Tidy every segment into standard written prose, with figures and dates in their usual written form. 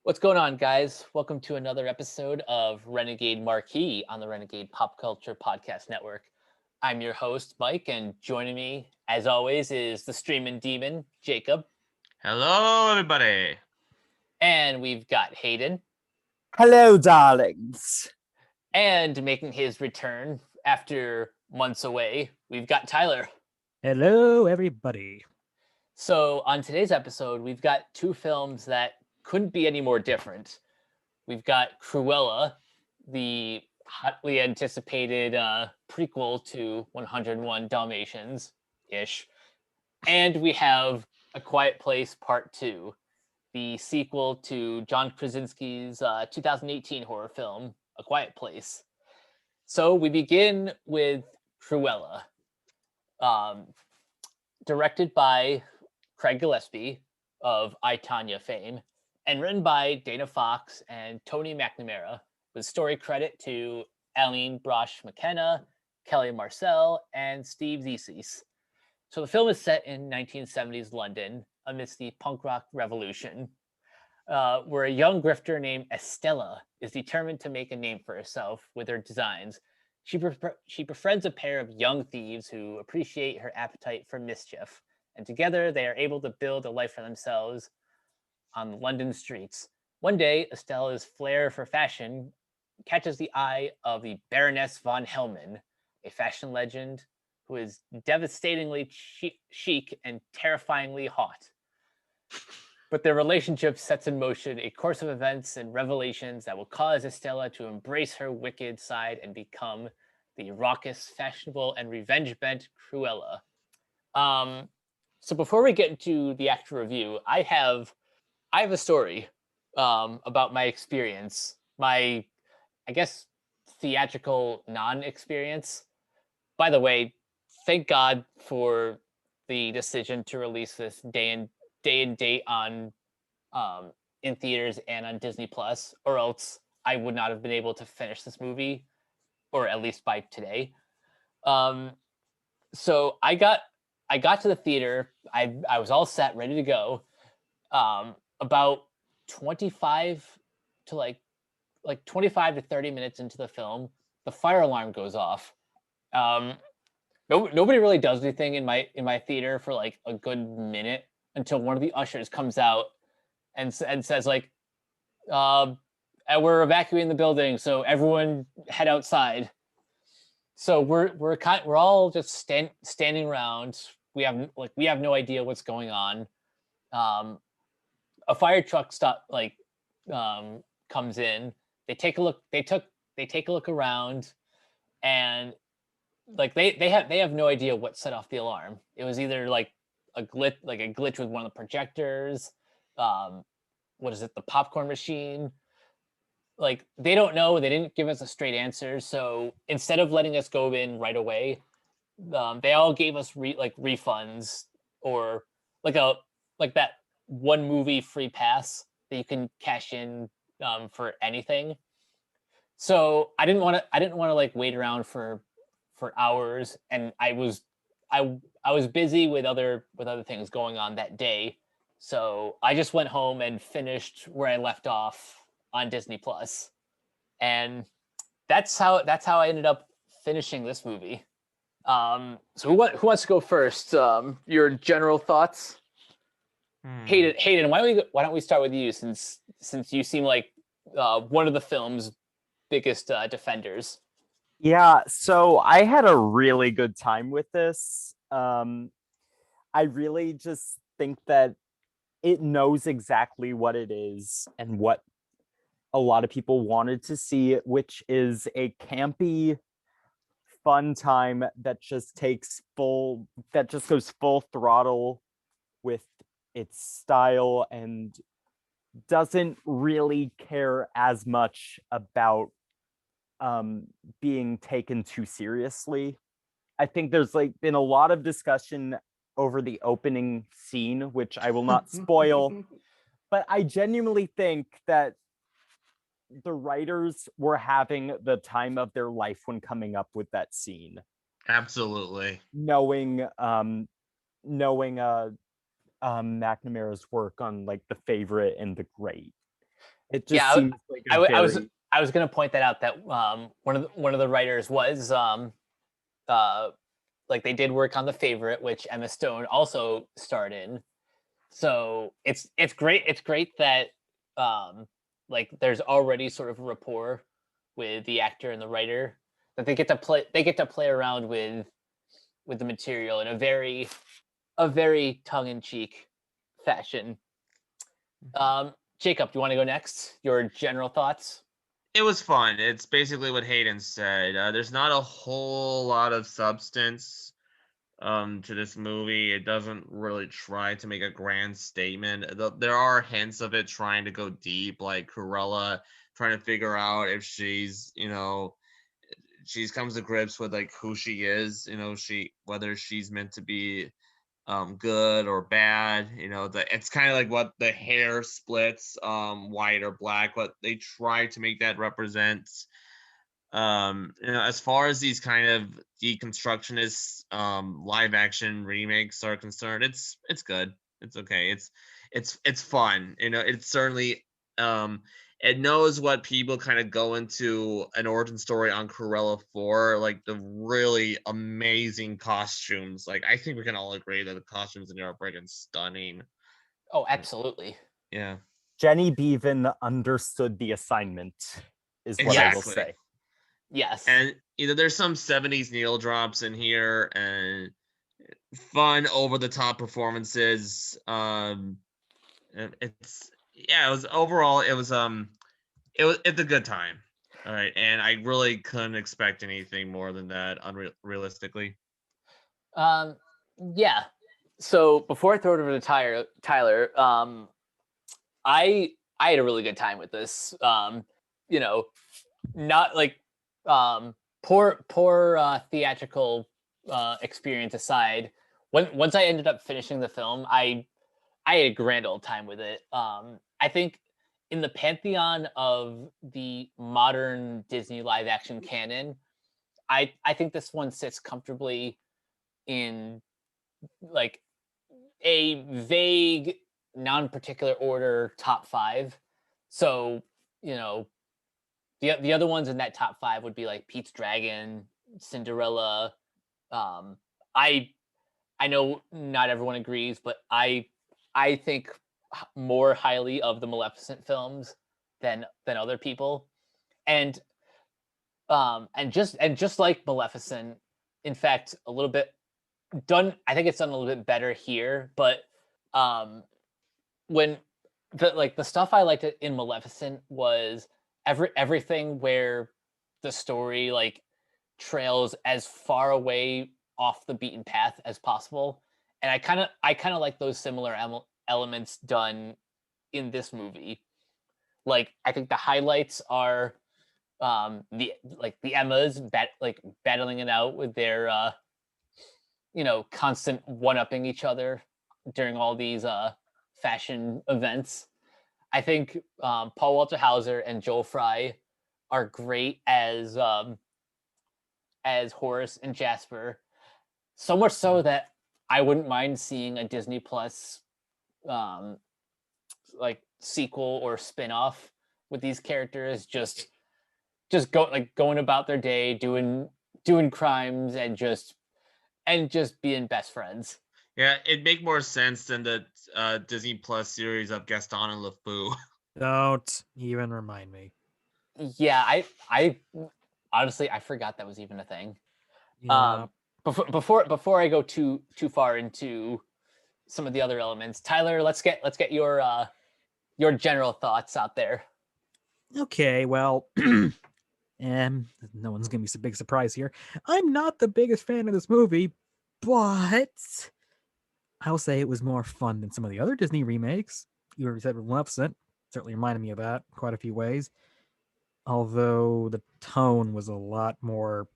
What's going on, guys? Welcome to another episode of Renegade Marquee on the Renegade Pop Culture Podcast Network. I'm your host, Mike, and joining me, as always, is the streaming demon, Jacob. Hello, everybody. And we've got Hayden. Hello, darlings. And making his return after months away, we've got Tyler. Hello, everybody. So, on today's episode, we've got two films that couldn't be any more different. We've got Cruella, the hotly anticipated prequel to 101 Dalmatians-ish. And we have A Quiet Place Part 2, the sequel to John Krasinski's 2018 horror film, A Quiet Place. So we begin with Cruella, directed by Craig Gillespie of I, Tonya fame, and written by Dana Fox and Tony McNamara, with story credit to Aline Brosh McKenna, Kelly Marcel, and Steve Zissou. So the film is set in 1970s London amidst the punk rock revolution, where a young grifter named Estella is determined to make a name for herself with her designs. She befriends a pair of young thieves who appreciate her appetite for mischief, and together they are able to build a life for themselves on London streets. One day, Estella's flair for fashion catches the eye of the Baroness von Hellman, a fashion legend who is devastatingly chic and terrifyingly hot. But their relationship sets in motion a course of events and revelations that will cause Estella to embrace her wicked side and become the raucous, fashionable, and revenge-bent Cruella. So before we get into the actual review, I have a story about my experience, my, I guess, theatrical non-experience. By the way, thank God for the decision to release this day and date on in theaters and on Disney Plus, or else I would not have been able to finish this movie, or at least by today. So I got to the theater. I was all set, ready to go. About 25 to like 25 to 30 minutes into the film, the fire alarm goes off. Nobody really does anything in my theater for like a good minute until one of the ushers comes out and says like, we're evacuating the building, so everyone head outside. So we're all just standing around. We have no idea what's going on. A fire truck comes in. They take a look. They take a look around, and like they have no idea what set off the alarm. It was either like a glitch with one of the projectors. What is it? The popcorn machine. Like they don't know. They didn't give us a straight answer. So instead of letting us go in right away, they all gave us refunds, or like that one movie free pass that you can cash in for anything. So I didn't want to like wait around for hours, and I was busy with other things going on that day. So I just went home and finished where I left off on Disney Plus. And that's how I ended up finishing this movie. So who wants to go first? Your general thoughts? Hayden, why don't we start with you, since you seem like one of the film's biggest defenders. Yeah, so I had a really good time with this. I really just think that it knows exactly what it is and what a lot of people wanted to see, which is a campy, fun time that just goes full throttle with its style and doesn't really care as much about being taken too seriously. I think there's been a lot of discussion over the opening scene, which I will not spoil, but I genuinely think that the writers were having the time of their life when coming up with that scene. Absolutely. Knowing McNamara's work on The Favorite and The Great. It just Yeah, seems like I, a w- very I was gonna point that out that one of the writers was like they did work on The Favorite, which Emma Stone also starred in. So it's great. It's great that like there's already sort of a rapport with the actor and the writer that they get to play around with the material in a very tongue-in-cheek fashion. Jacob, do you want to go next? Your general thoughts? It was fun. It's basically what Hayden said. There's not a whole lot of substance to this movie. It doesn't really try to make a grand statement. There are hints of it trying to go deep, like Cruella trying to figure out if she's comes to grips with like who she is, whether she's meant to be good or bad. It's kind of like what the hair splits, white or black, what they try to make that represent. As far as these kind of deconstructionist live action remakes are concerned, it's good. It's okay. It's fun. It's certainly it knows what people kind of go into an origin story on Cruella for, like the really amazing costumes. Like I think we can all agree that the costumes in here are freaking stunning. Oh, absolutely. Yeah. Jenny Beavan understood the assignment, is what I will Exactly. say. Yes. And there's some 70s needle drops in here and fun over the top performances. It's a good time. All right, and I really couldn't expect anything more than that realistically. Yeah. So before I throw it over to Tyler, I had a really good time with this. You know, not like poor theatrical experience aside. Once I ended up finishing the film, I had a grand old time with it. I think in the pantheon of the modern Disney live action canon, I think this one sits comfortably in like a vague, non-particular order top five. So, you know, the other ones in that top five would be like Pete's Dragon, Cinderella. Um, I I know not everyone agrees, but I think more highly of the Maleficent films than other people, and just like Maleficent, in fact, a little bit done. I think it's done a little bit better here, but um, when the stuff I liked in Maleficent was everything where the story like trails as far away off the beaten path as possible, and I kind of like those similar elements done in this movie. Like I think the highlights are the Emmas battling it out with their constant one-upping each other during all these fashion events. I think Paul Walter Hauser and Joel Fry are great as Horace and Jasper. So much so that I wouldn't mind seeing a Disney Plus um, like sequel or spin-off with these characters just going about their day doing crimes and just being best friends. Yeah, it'd make more sense than the Disney Plus series of Gaston and LeFou. Don't even remind me. Yeah, I honestly I forgot that was even a thing. Yeah. Before I go too far into some of the other elements, Tyler, let's get your general thoughts out there. Okay, well, no one's gonna be a big surprise here. I'm not the biggest fan of this movie, but I'll say it was more fun than some of the other Disney remakes. You already said Maleficent. Certainly reminded me of that quite a few ways. Although the tone was a lot more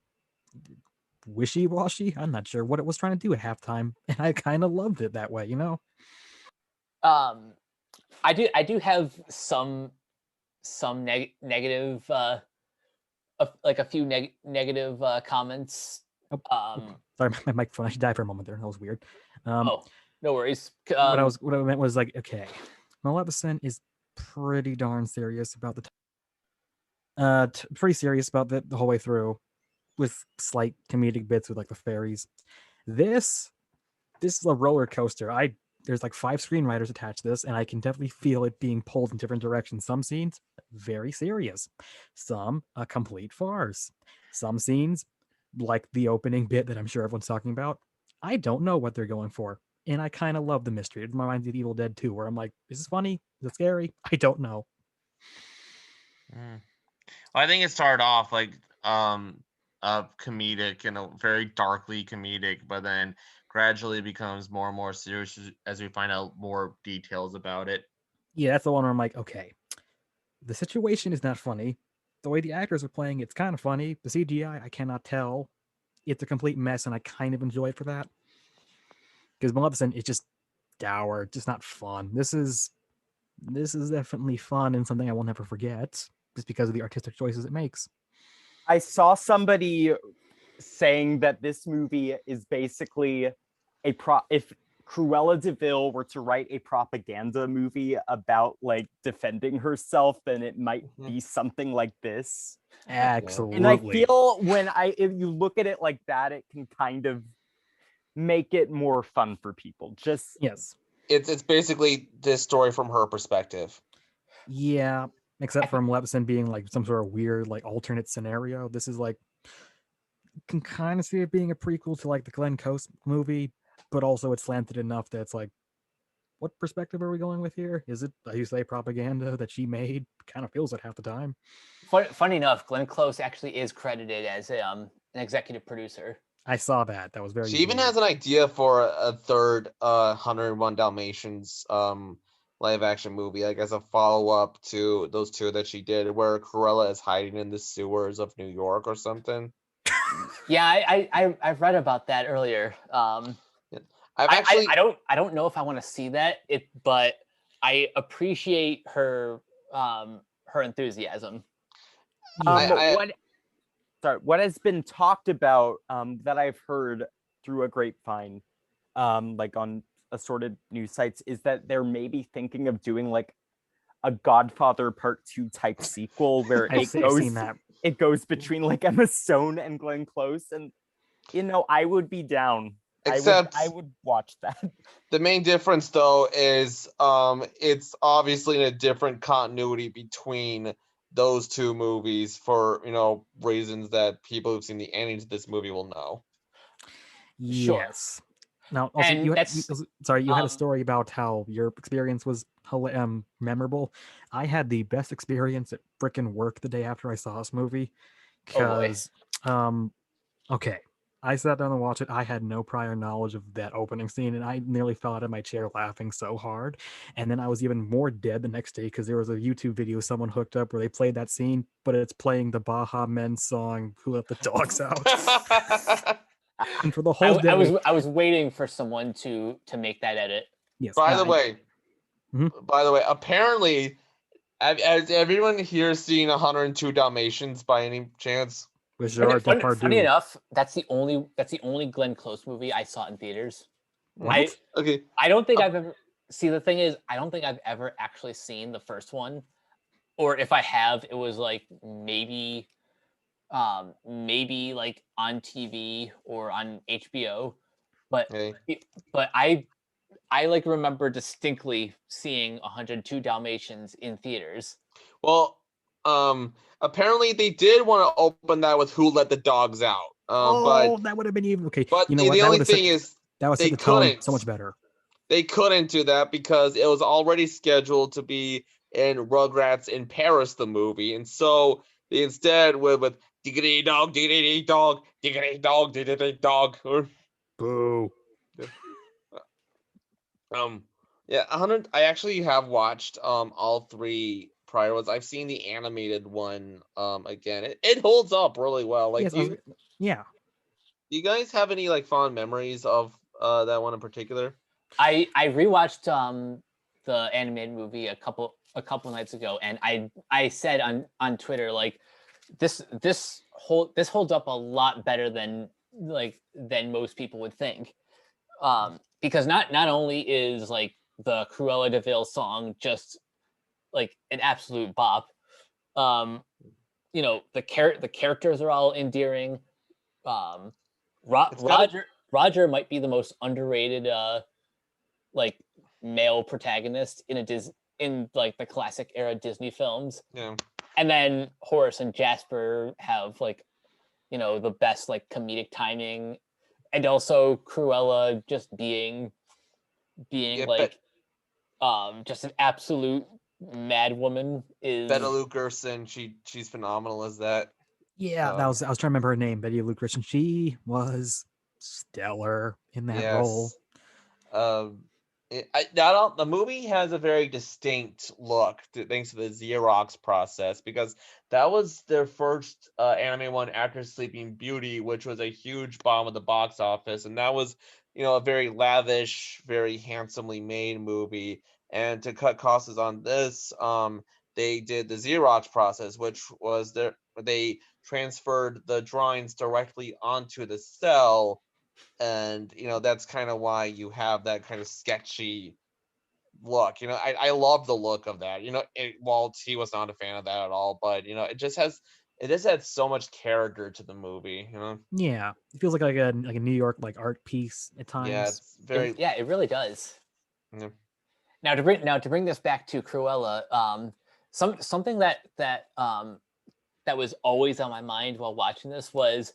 wishy-washy. I'm not sure what it was trying to do at halftime, and I kind of loved it that way, Um, I do have some negative like a few negative comments. Sorry, my microphone actually died for a moment there. That was weird. Oh, no worries. What I meant was like, okay, Maleficent is pretty darn serious about pretty serious about the whole way through, with slight comedic bits with like the fairies. This is a roller coaster. There's like 5 screenwriters attached to this, and I can definitely feel it being pulled in different directions. Some scenes very serious, some a complete farce. Some scenes, like the opening bit that I'm sure everyone's talking about, I don't know what they're going for, and I kind of love the mystery. It reminds me of Evil Dead 2, where I'm like, is this funny? Is it scary? I don't know. Well, I think it started off like comedic and a very darkly comedic, but then gradually becomes more and more serious as we find out more details about it. Yeah, that's the one where I'm like, okay, the situation is not funny. The way the actors are playing, it's kind of funny. The CGI, I cannot tell. It's a complete mess, and I kind of enjoy it for that. Because Maleficent is just dour, just not fun. This is definitely fun and something I will never forget, just because of the artistic choices it makes. I saw somebody saying that this movie is basically if Cruella de Vil were to write a propaganda movie about like defending herself, then it might be something like this. Absolutely. And I feel if you look at it like that, it can kind of make it more fun for people. Just yes, it's basically this story from her perspective. Yeah, except for Maleficent being like some sort of weird like alternate scenario. This is like, can kind of see it being a prequel to like the Glenn Close movie, but also it's slanted enough that it's like, what perspective are we going with here? Is it, as you say, propaganda that she made? Kind of feels it half the time. Funny enough, Glenn Close actually is credited as an executive producer. I saw that. That was very. She even weird. has an idea for a third 101 Dalmatians live action movie, like as a follow up to those 2 that she did, where Cruella is hiding in the sewers of New York or something. Yeah, I've read about that earlier. I don't know if I want to see that, but I appreciate her enthusiasm. What has been talked about that I've heard through a grapevine, like on assorted news sites, is that they're maybe thinking of doing like a Godfather Part 2 type sequel where I've seen that. It goes between like Emma Stone and Glenn Close, and I would be down. Except I would watch that. the main difference though is it's obviously in a different continuity between those 2 movies for reasons that people who've seen the ending to this movie will know. Yes. Now, also, And you had a um, story about how your experience was memorable. I had the best experience at frickin' work the day after I saw this movie. Because, okay, I sat down and watched it. I had no prior knowledge of that opening scene, and I nearly fell out of my chair laughing so hard. And then I was even more dead the next day because there was a YouTube video someone hooked up where they played that scene, but it's playing the Baha Men song, Who Let the Dogs Out? And for the whole day, I was waiting for someone to make that edit. Yes. By the way, apparently, has everyone here seen 102 Dalmatians by any chance? Funny enough, that's the only Glenn Close movie I saw in theaters. What? I don't think I've ever. See, the thing is, I don't think I've ever actually seen the first one, or if I have, it was like maybe like on TV or on HBO, but I like remember distinctly seeing 102 Dalmatians in theaters. Well, apparently they did want to open that with Who Let the Dogs Out. But that would have been even okay. But the only thing is that was the tone so much better. They couldn't do that because it was already scheduled to be in Rugrats in Paris, the movie, and so they instead went with diggity dog, diggity dog, diggity dog, diggity dog. Boo. Yeah, 100. I actually have watched all 3 prior ones. I've seen the animated one again. It holds up really well. Like, yes, do you guys have any like fond memories of that one in particular? I rewatched the animated movie a couple nights ago, and I said on Twitter, like, this holds up a lot better than most people would think, because not only is like the Cruella de Vil song just like an absolute bop. You know, the characters are all endearing. It's got Roger might be the most underrated like male protagonist in like the classic era Disney films. Yeah. And then Horace and Jasper have like, you know, the best like comedic timing, and also Cruella just being Yeah, like just an absolute mad woman is Betta Lou Gerson, she's phenomenal as that. Yeah, I was trying to remember her name, Betty Lou Christian. She was stellar in that role. The movie has a very distinct look thanks to the Xerox process, because that was their first anime one after Sleeping Beauty, which was a huge bomb at the box office, and that was, you know, a very lavish, very handsomely made movie. And to cut costs on this, they did the Xerox process, which was they transferred the drawings directly onto the cell. And you know, that's kind of why you have that kind of sketchy look. You know, I love the look of that. You know, Walt, he was not a fan of that at all, but you know, it just had so much character to the movie. You know, Yeah, it feels like a New York like art piece at times. yeah, it's very it really does. Yeah. Now to bring this back to Cruella, something that was always on my mind while watching this was,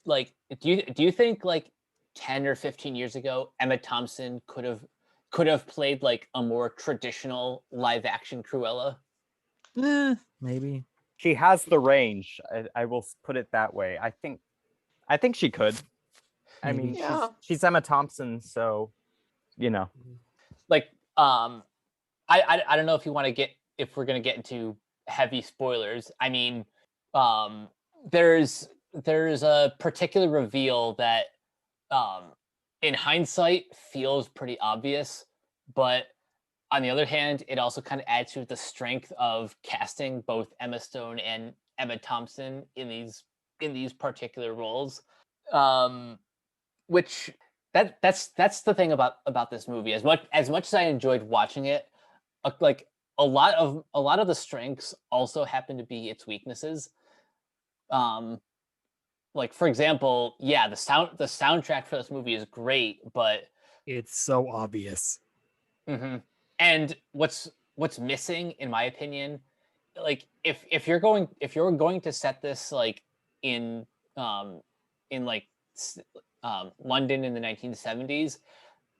like, do you think like 10 or 15 years ago Emma Thompson could have played like a more traditional live action Cruella? Maybe. She has the range. I will put it that way. I think she could. I mean, Yeah. she's Emma Thompson, so you know. Like, I don't know if we're gonna get into heavy spoilers. I mean, there's a particular reveal that, in hindsight, feels pretty obvious, but on the other hand, it also kind of adds to the strength of casting both Emma Stone and Emma Thompson in these particular roles. Which that's the thing about this movie. As much as I enjoyed watching it, like a lot of the strengths also happen to be its weaknesses. Like, for example, yeah, the soundtrack for this movie is great, but it's so obvious. Mm-hmm. And what's missing, in my opinion, like if you're going to set this like in like London in the 1970s,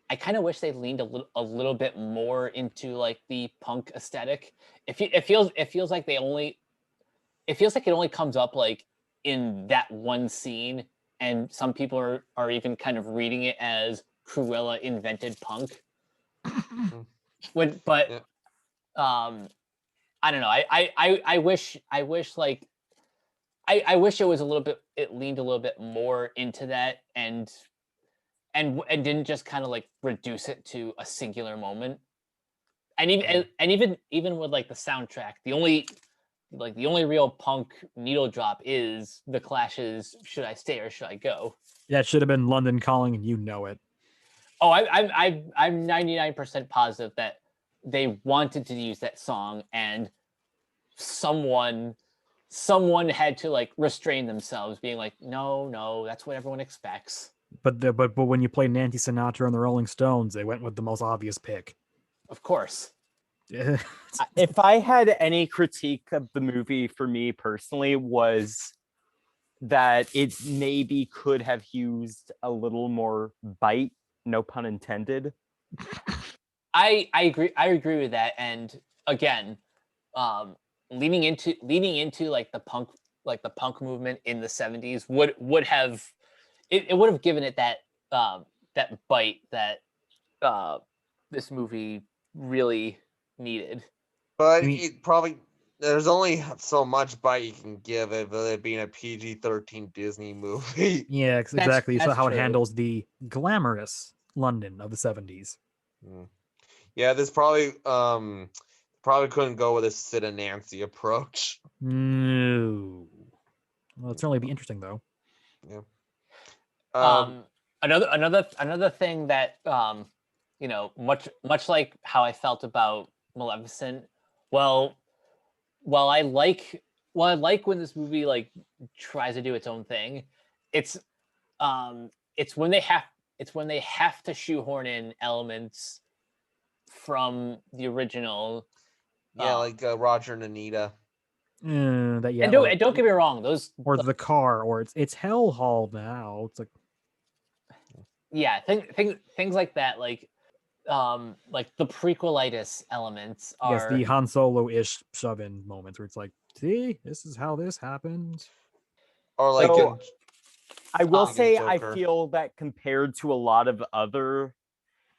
I kind of wish they leaned a little bit more into like the punk aesthetic. It feels like it only comes up like in that one scene, and some people are even kind of reading it as Cruella invented punk. But Yeah. I don't know. I wish like I wish it was it leaned a little bit more into that, and didn't just kind of like reduce it to a singular moment. And even with like the soundtrack, the only real punk needle drop is the Clash's "Should I Stay or Should I Go?" That should have been London Calling, and you know it. Oh, I'm 99% positive that they wanted to use that song, and someone had to like restrain themselves, being like, no, that's what everyone expects. But when you play Nancy Sinatra and the Rolling Stones, they went with the most obvious pick. Of course. If I had any critique of the movie for me personally, was that it maybe could have used a little more bite, no pun intended. I agree with that. And again, leaning into like the punk movement in the 70s would have given it that that bite that this movie really needed. But it probably, there's only so much bite you can give it, with it being a PG-13 Disney movie. Yeah, exactly. So how true. it handles the glamorous London of the 70s. Yeah, this probably couldn't go with a Sid and Nancy approach. No. Well, it'd certainly be interesting though. Yeah. Another thing that much like how I felt about Maleficent. Well, while I like when this movie like tries to do its own thing, it's it's when they have to shoehorn in elements from the original. Yeah, like Roger and Anita. That yeah, And don't get me wrong, those or the car, or it's Hell Hall now. It's like things like that, like the prequelitis elements yes, are the Han Solo-ish shove-in moments where it's like, see, this is how this happened. Or like So, I will like a say I Joker. feel that compared to a lot of other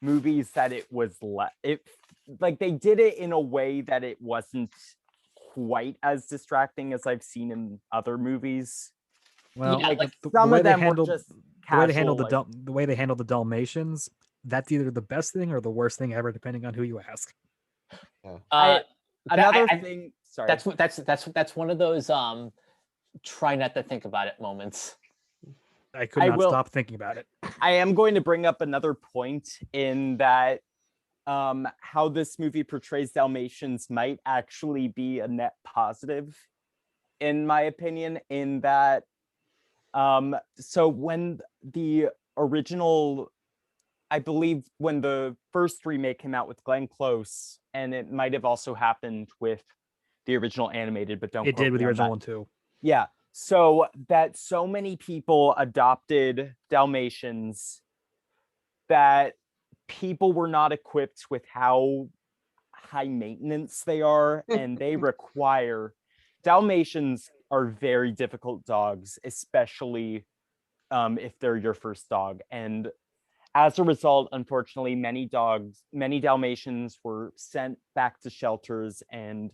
movies that it was like they did it in a way that it wasn't quite as distracting as I've seen in other movies. Well, Yeah, Like like, some way of they them were handled just the way they handled casual, the way they handled the Dalmatians, that's either the best thing or the worst thing ever, depending on who you ask. another I- thing. Sorry. that's one of those try not to think about it moments. I could I not will- stop thinking about it. I am going to bring up another point in that how this movie portrays Dalmatians might actually be a net positive, in my opinion, in that so when the original, I believe when the first remake came out with Glenn Close, and it might have also happened with the original animated, but don't It quote did with me the on original that. one too. Yeah. So that so many people adopted Dalmatians that people were not equipped with how high maintenance they are, and they require Dalmatians are very difficult dogs, especially if they're your first dog. And as a result, unfortunately, many Dalmatians were sent back to shelters, and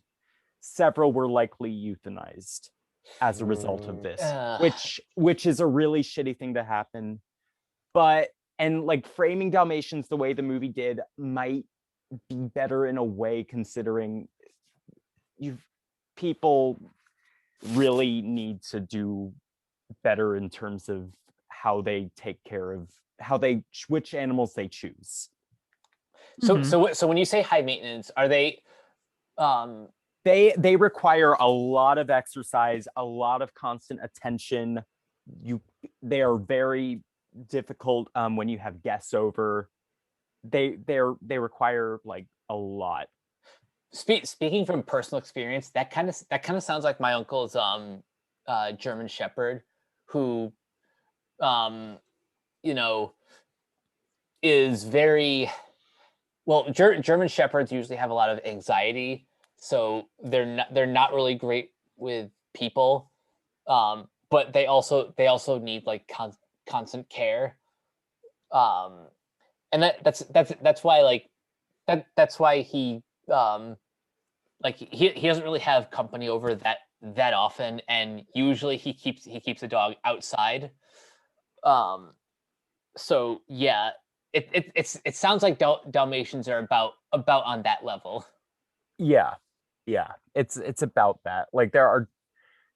several were likely euthanized as a result of this, which is a really shitty thing to happen. But and like framing Dalmatians the way the movie did might be better in a way, considering people really need to do better in terms of how they take care of which animals they choose. So when you say high maintenance, are they they require a lot of exercise, a lot of constant attention. They are very difficult when you have guests over. They require like a lot. Speaking from personal experience, that kind of sounds like my uncle's German Shepherd, who is very well. German Shepherds usually have a lot of anxiety, so they're not really great with people, but they also need like constant care, and that's why like that's why he like he doesn't really have company over that often, and usually he keeps the dog outside. So yeah, it sounds like Dalmatians are about on that level. Yeah, it's about that. Like there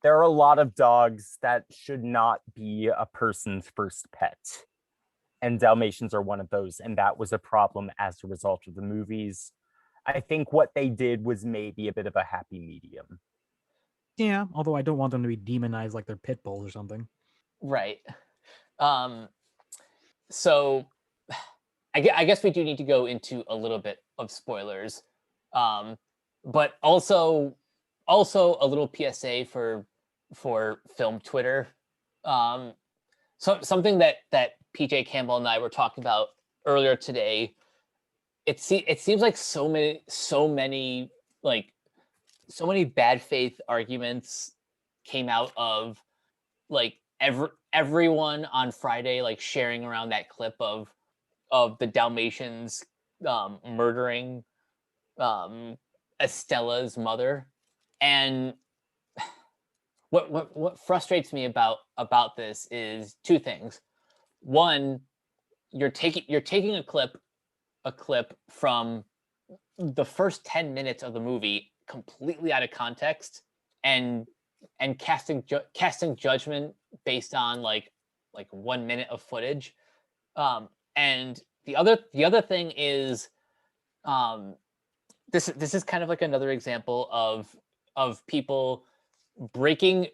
are a lot of dogs that should not be a person's first pet, and Dalmatians are one of those, and that was a problem as a result of the movies. I think what they did was maybe a bit of a happy medium. Yeah, although I don't want them to be demonized like they're pit bulls or something. Right. So I guess we do need to go into a little bit of spoilers, but also a little PSA for film Twitter. So something that PJ Campbell and I were talking about earlier today. It seems like so many bad faith arguments came out of like everyone on Friday like sharing around that clip of the Dalmatians murdering Estella's mother. And what frustrates me about this is two things. One, you're taking a clip from the first 10 minutes of the movie completely out of context and casting judgment based on like 1 minute of footage, and the other thing is, this is kind of like another example of people breaking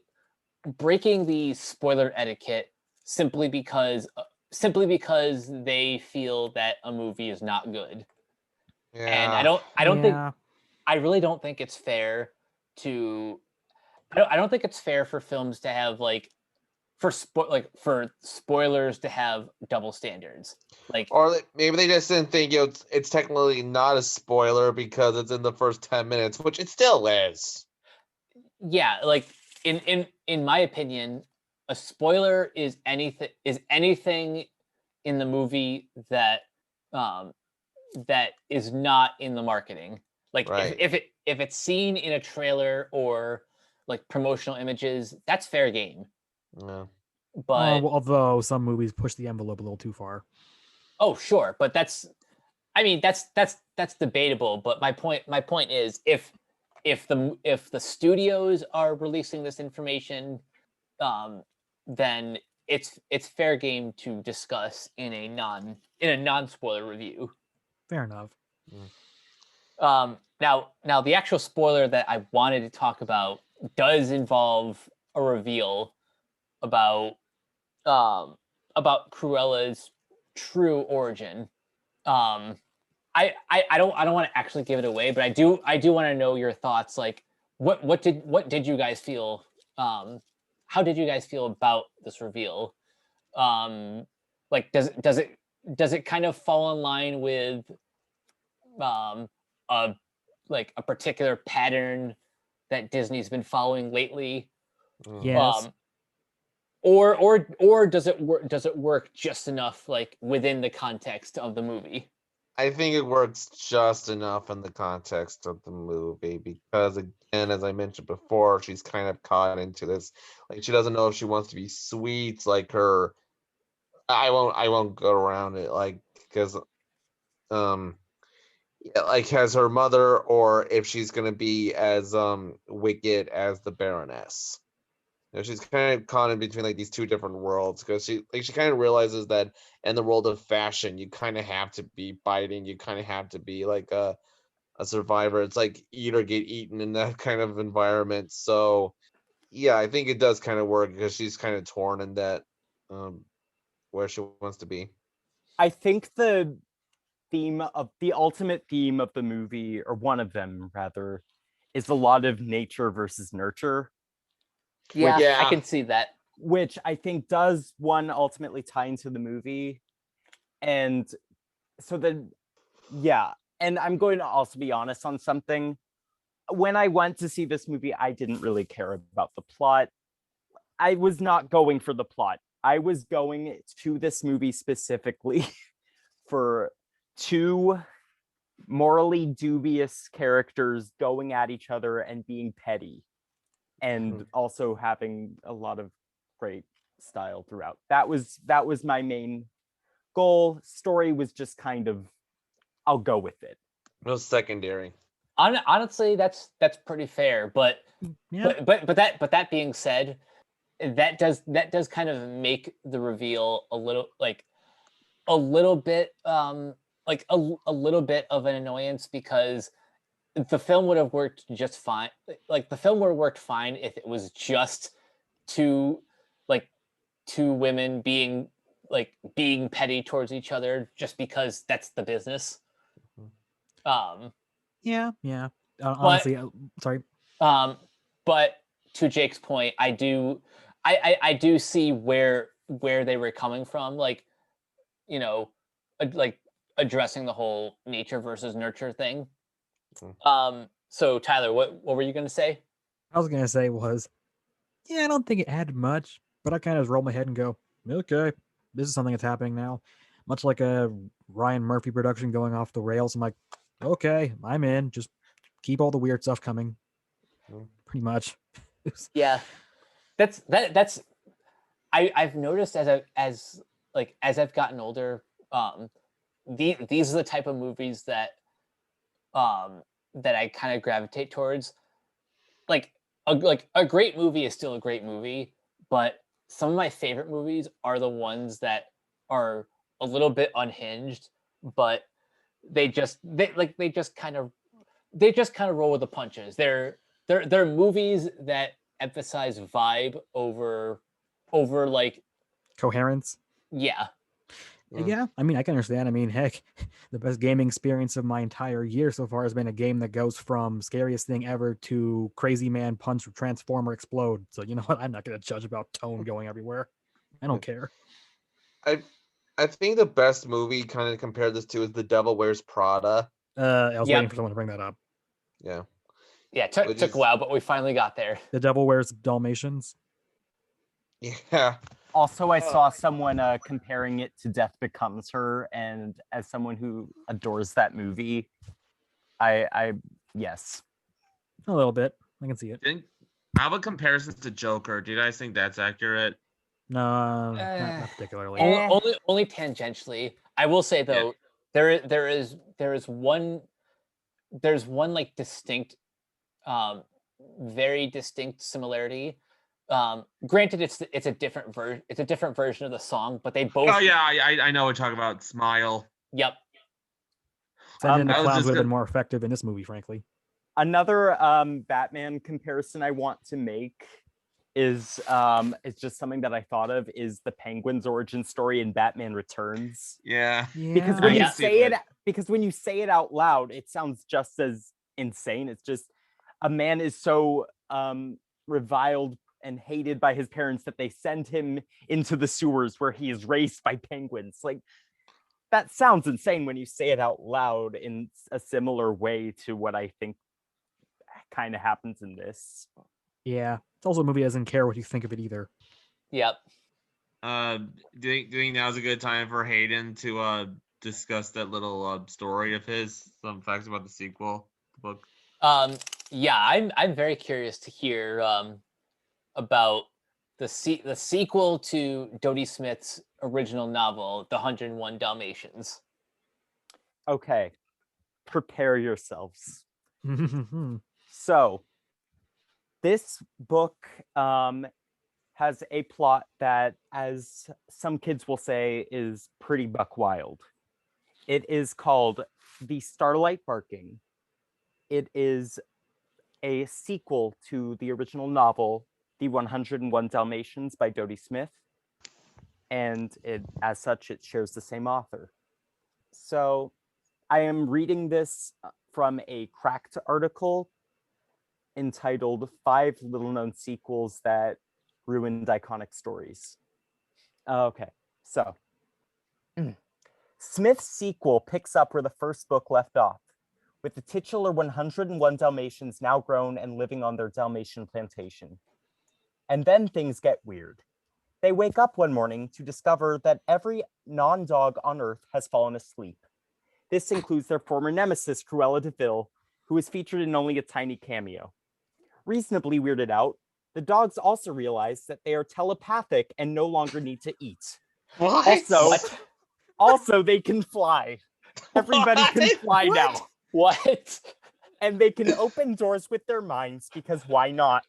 the spoiler etiquette simply because they feel that a movie is not good. And I don't think Yeah. I really don't think it's fair to I don't think it's fair for films to have like for spoilers to have double standards. Like, Or maybe they just didn't think it's technically not a spoiler because it's in the first 10 minutes, which it still is. yeah, like in my opinion, a spoiler is anything in the movie that that is not in the marketing. Like Right. if it's seen in a trailer or like promotional images, that's fair game. Yeah. But Although some movies push the envelope a little too far. oh sure, but that's debatable. But my point is if the studios are releasing this information, then it's fair game to discuss in a non spoiler review. Fair enough. Now the actual spoiler that I wanted to talk about does involve a reveal about Cruella's true origin. I don't want to actually give it away, but I do want to know your thoughts. Like, what did you guys feel? How did you guys feel about this reveal? Like, does it kind of fall in line with a particular pattern that Disney's been following lately? Yes. Or does it work just enough like within the context of the movie? I think it works just enough in the context of the movie because, again, as I mentioned before, she's kind of caught into this. Like, she doesn't know if she wants to be sweet, like her. I won't go around it, like, because yeah, like as her mother, or if she's gonna be as wicked as the Baroness. She's kind of caught in between like these two different worlds because she kind of realizes that in the world of fashion, you kind of have to be biting. You kind of have to be like a survivor. It's like eat or get eaten in that kind of environment. So yeah, I think it does kind of work because she's kind of torn in that where she wants to be. I think the ultimate theme of the movie, or one of them rather, is a lot of nature versus nurture. Yeah, Yeah. I can see that. Which I think does ultimately tie into the movie. And so yeah. And I'm going to also be honest on something. When I went to see this movie, I didn't really care about the plot. I was not going for the plot. I was going to this movie specifically for two morally dubious characters going at each other and being petty, and also having a lot of great style throughout. That was my main goal. Story was just kind of, I'll go with it. It was secondary. Honestly, that's pretty fair. But Yeah. but that being said, that does kind of make the reveal a little bit a little bit of an annoyance, because the film would have worked just fine. Like, the film would have worked fine if it was just two women being petty towards each other just because that's the business. Yeah. Honestly, sorry. But to Jake's point, I do see where they were coming from, like, like addressing the whole nature versus nurture thing. So Tyler, what were you gonna say? I was gonna say I don't think it added much, but I kind of just roll my head and go, okay, this is something that's happening now. Much like a Ryan Murphy production going off the rails. I'm like, okay, I'm in. Just keep all the weird stuff coming. Pretty much. Yeah, that's I've noticed as I've gotten older, these are the type of movies that I kind of gravitate towards. Like a great movie is still a great movie, but some of my favorite movies are the ones that are a little bit unhinged, but they just kind of roll with the punches. They're movies that emphasize vibe over like Coherence. yeah. Yeah, I mean, I can understand. I mean, heck, the best gaming experience of my entire year so far has been a game that goes from scariest thing ever to crazy man punch or transformer explode. So you know what? I'm not going to judge about tone going everywhere. I don't care. I think the best movie kind of compare this to is The Devil Wears Prada. I was Yep. waiting for someone to bring that up. Yeah. Yeah, it took Which a is- while, but we finally got there. The Devil Wears Dalmatians. Yeah. Also, I saw someone comparing it to Death Becomes Her, and as someone who adores that movie, I yes. A little bit. I can see it. How about comparisons to Joker? Do you guys think that's accurate? No, not particularly. Only tangentially. I will say though, there is one like distinct, very distinct similarity. Granted, it's a different version. It's a different version of the song, but they both. Oh yeah, I know. We're talking about Smile. Yep. Send in the I was clowns just would have been gonna- more effective in this movie, frankly. Another Batman comparison I want to make is it's just something that I thought of is the Penguin's origin story in Batman Returns. Yeah. Because when I you can say it, when you say it out loud, it sounds just as insane. It's just a man is so reviled and hated by his parents that they send him into the sewers where he is raised by penguins. Like, that sounds insane when you say it out loud in a similar way to what I think kind of happens in this. Yeah. It's also a movie that doesn't care what you think of it either. Yep. Do you think now's a good time for Hayden to discuss that little story of his, some facts about the sequel, the book? Yeah, I'm very curious to hear about the sequel to Dodie Smith's original novel, The 101 Dalmatians. Okay, prepare yourselves. So, this book has a plot that, as some kids will say, is pretty buck wild. It is called The Starlight Barking. It is a sequel to the original novel, The 101 Dalmatians by Dodie Smith. And as such, it shares the same author. So I am reading this from a Cracked article entitled 5 Little Known Sequels That Ruined Iconic Stories. Okay, so Smith's sequel picks up where the first book left off, with the titular 101 Dalmatians now grown and living on their Dalmatian plantation. And then things get weird. They wake up one morning to discover that every non-dog on Earth has fallen asleep. This includes their former nemesis, Cruella de Vil, who is featured in only a tiny cameo. Reasonably weirded out, the dogs also realize that they are telepathic and no longer need to eat. What? Also, they can fly. Everybody can fly now. What? And they can open doors with their minds, because why not?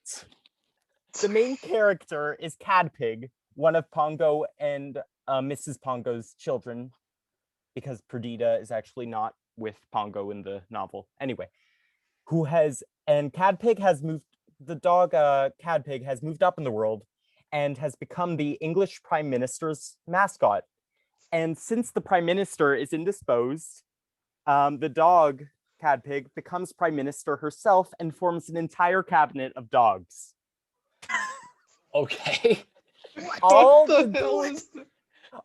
The main character is Cadpig, one of Pongo and Mrs. Pongo's children, because Perdita is actually not with Pongo in the novel. Anyway, Cadpig has moved, the dog Cadpig has moved up in the world and has become the English Prime Minister's mascot. And since the Prime Minister is indisposed, the dog, Cadpig, becomes Prime Minister herself and forms an entire cabinet of dogs. Okay. All What the hell is that?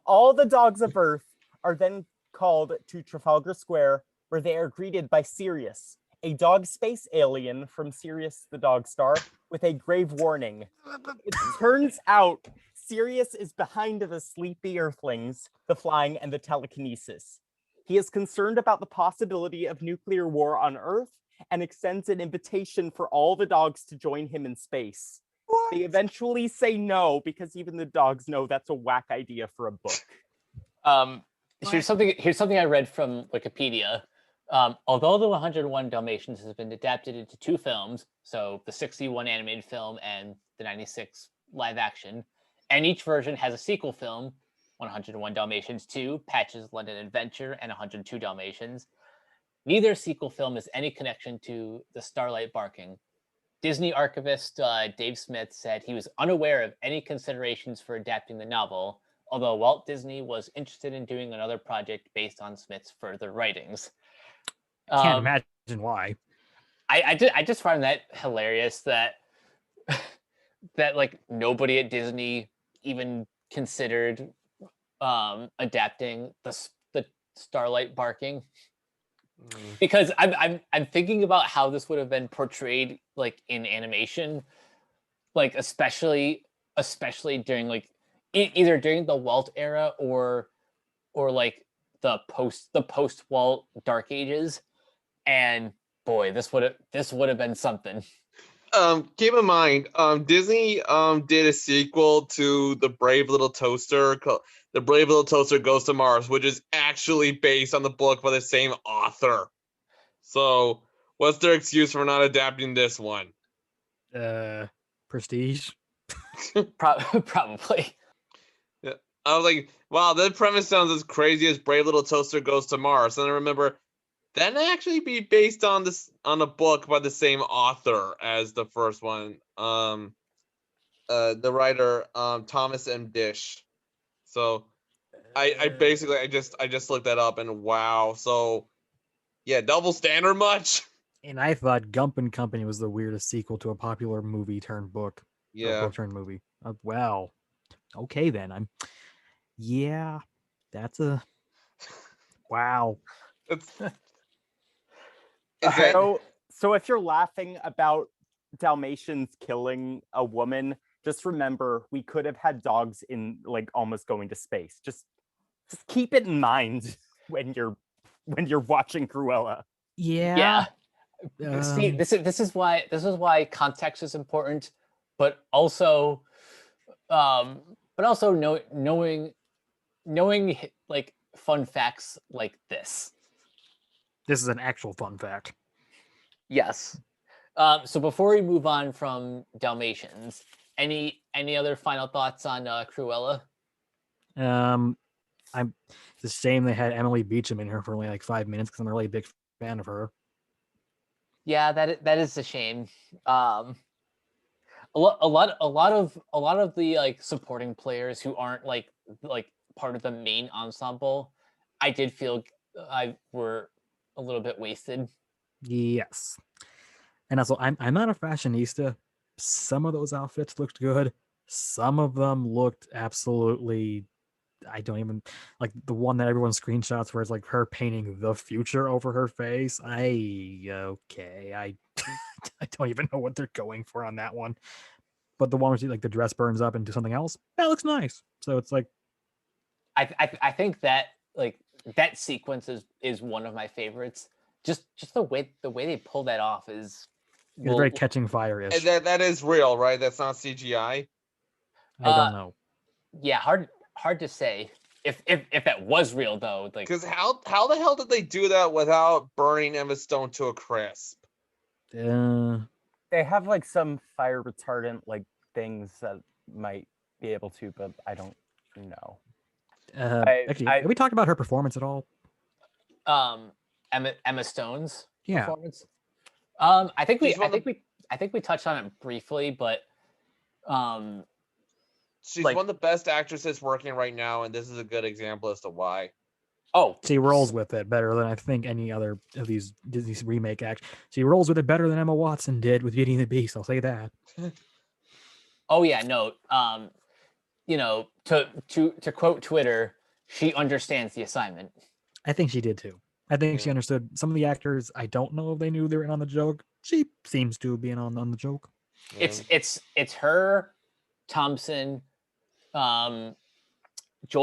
all the dogs of Earth are then called to Trafalgar Square, where they are greeted by Sirius, a dog space alien from Sirius the Dog Star, with a grave warning. It turns out Sirius is behind the sleepy Earthlings, the flying, and the telekinesis. He is concerned about the possibility of nuclear war on Earth and extends an invitation for all the dogs to join him in space. They eventually say no, because even the dogs know that's a whack idea for a book. Here's something I read from Wikipedia. Although the 101 Dalmatians has been adapted into 2 films, so the 61 animated film and the 96 live action, and each version has a sequel film, 101 Dalmatians 2, Patch's London Adventure, and 102 Dalmatians. Neither sequel film has any connection to the Starlight Barking. Disney archivist Dave Smith said he was unaware of any considerations for adapting the novel, although Walt Disney was interested in doing another project based on Smith's further writings. Can't imagine why. I just find that hilarious that that like nobody at Disney even considered adapting the Starlight Barking, because I'm thinking about how this would have been portrayed like in animation, like especially during like either during the Walt era or like the post Walt Dark Ages, and boy, this would have been something. Keep in mind, Disney did a sequel to The Brave Little Toaster called The Brave Little Toaster Goes to Mars, which is actually based on the book by the same author. So what's their excuse for not adapting this one? Prestige. Probably. Yeah. I was like, wow, that premise sounds as crazy as Brave Little Toaster Goes to Mars. And I remember that actually be based on a book by the same author as the first one. The writer Thomas M. Dish. So I basically I just looked that up and wow. So yeah, double standard much. And I thought Gump and Company was the weirdest sequel to a popular movie turned book. Yeah. Book turned movie. Well, okay then. Yeah, that's a wow. So if you're laughing about Dalmatians killing a woman, just remember we could have had dogs in like almost going to space. Just keep it in mind when you're watching Cruella. Yeah. See, this is why context is important, but also knowing like fun facts like this. This is an actual fun fact. Yes. So before we move on from Dalmatians, any other final thoughts on Cruella? It's a shame they had Emily Beecham in here for only like 5 minutes because I'm a really big fan of her. Yeah, that is a shame. A lot of the like supporting players who aren't like part of the main ensemble, I did feel were a little bit wasted. Yes. And also, I'm not a fashionista. Some of those outfits looked good. Some of them looked absolutely. I don't even like the one that everyone screenshots where it's like her painting the future over her face. I don't even know what they're going for on that one. But the one where she, like the dress burns up into something else, that looks nice. So it's like, I think that like that sequence is one of my favorites. Just the way they pull that off is very Catching Fire-ish. And that is real, right? That's not CGI. I don't know. Yeah, hard to say if that was real though. Like, because how the hell did they do that without burning Emma Stone to a crisp? They have like some fire retardant like things that might be able to, but I don't know. Actually, have we talked about her performance at all? Emma Stone's Yeah. performance. I think we touched on it briefly, but she's like, one of the best actresses working right now, and this is a good example as to why. Oh, she rolls with it better than I think any other of these Disney remake acts. She rolls with it better than Emma Watson did with Beauty and the Beast. I'll say that. Oh yeah, no. You know, to quote Twitter, she understands the assignment. I think she did too. I think she understood. Some of the actors, I don't know if they knew they were in on the joke. She seems to be in on the joke. Yeah. It's her, Thompson, Joel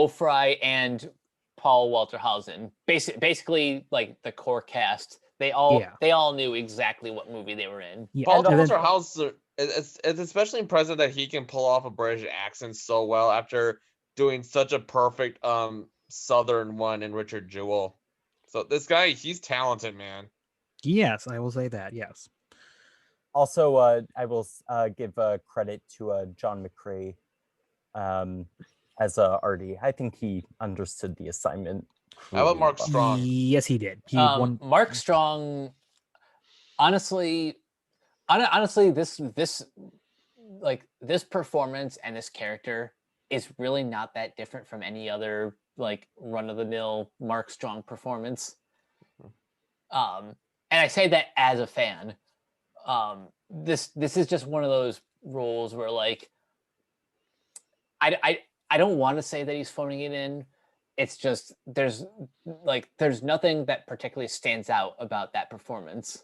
Fry, and Paul Walter Hausen. Basically, like the core cast. They all knew exactly what movie they were in. Yeah. Paul Walter Hausen. It's especially impressive that he can pull off a British accent so well after doing such a perfect Southern one in Richard Jewell. So this guy, he's talented, man. Yes, I will say that. Yes. Also, I will give credit to John McCrae. as Artie. I think he understood the assignment. How about really Mark well. Strong? Yes, he did. He won. Mark Strong, honestly, this like this performance and this character is really not that different from any other like run-of-the-mill Mark Strong performance. And I say that as a fan. This is just one of those roles where like I don't want to say that he's phoning it in. It's just there's nothing that particularly stands out about that performance.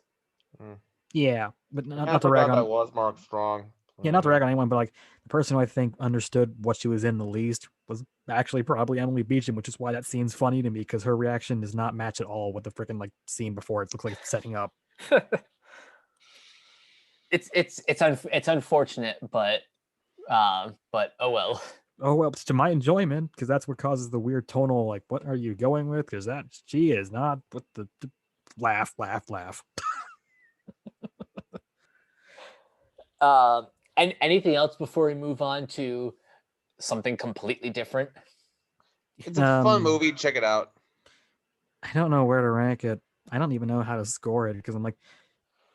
Yeah, but I not to rag forgot that on. was Mark Strong. Yeah, not to rag on anyone, but like the person who I think understood what she was in the least was actually probably Emily Beecham, which is why that scene's funny to me because her reaction does not match at all with the freaking like scene before. It looks like it's setting up. It's unfortunate, but oh well. Oh well, it's to my enjoyment because that's what causes the weird tonal. Like, what are you going with? Because that she is not. What the laugh. And anything else before we move on to something completely different? It's a fun movie. Check it out. I don't know where to rank it. I don't even know how to score it because I'm like,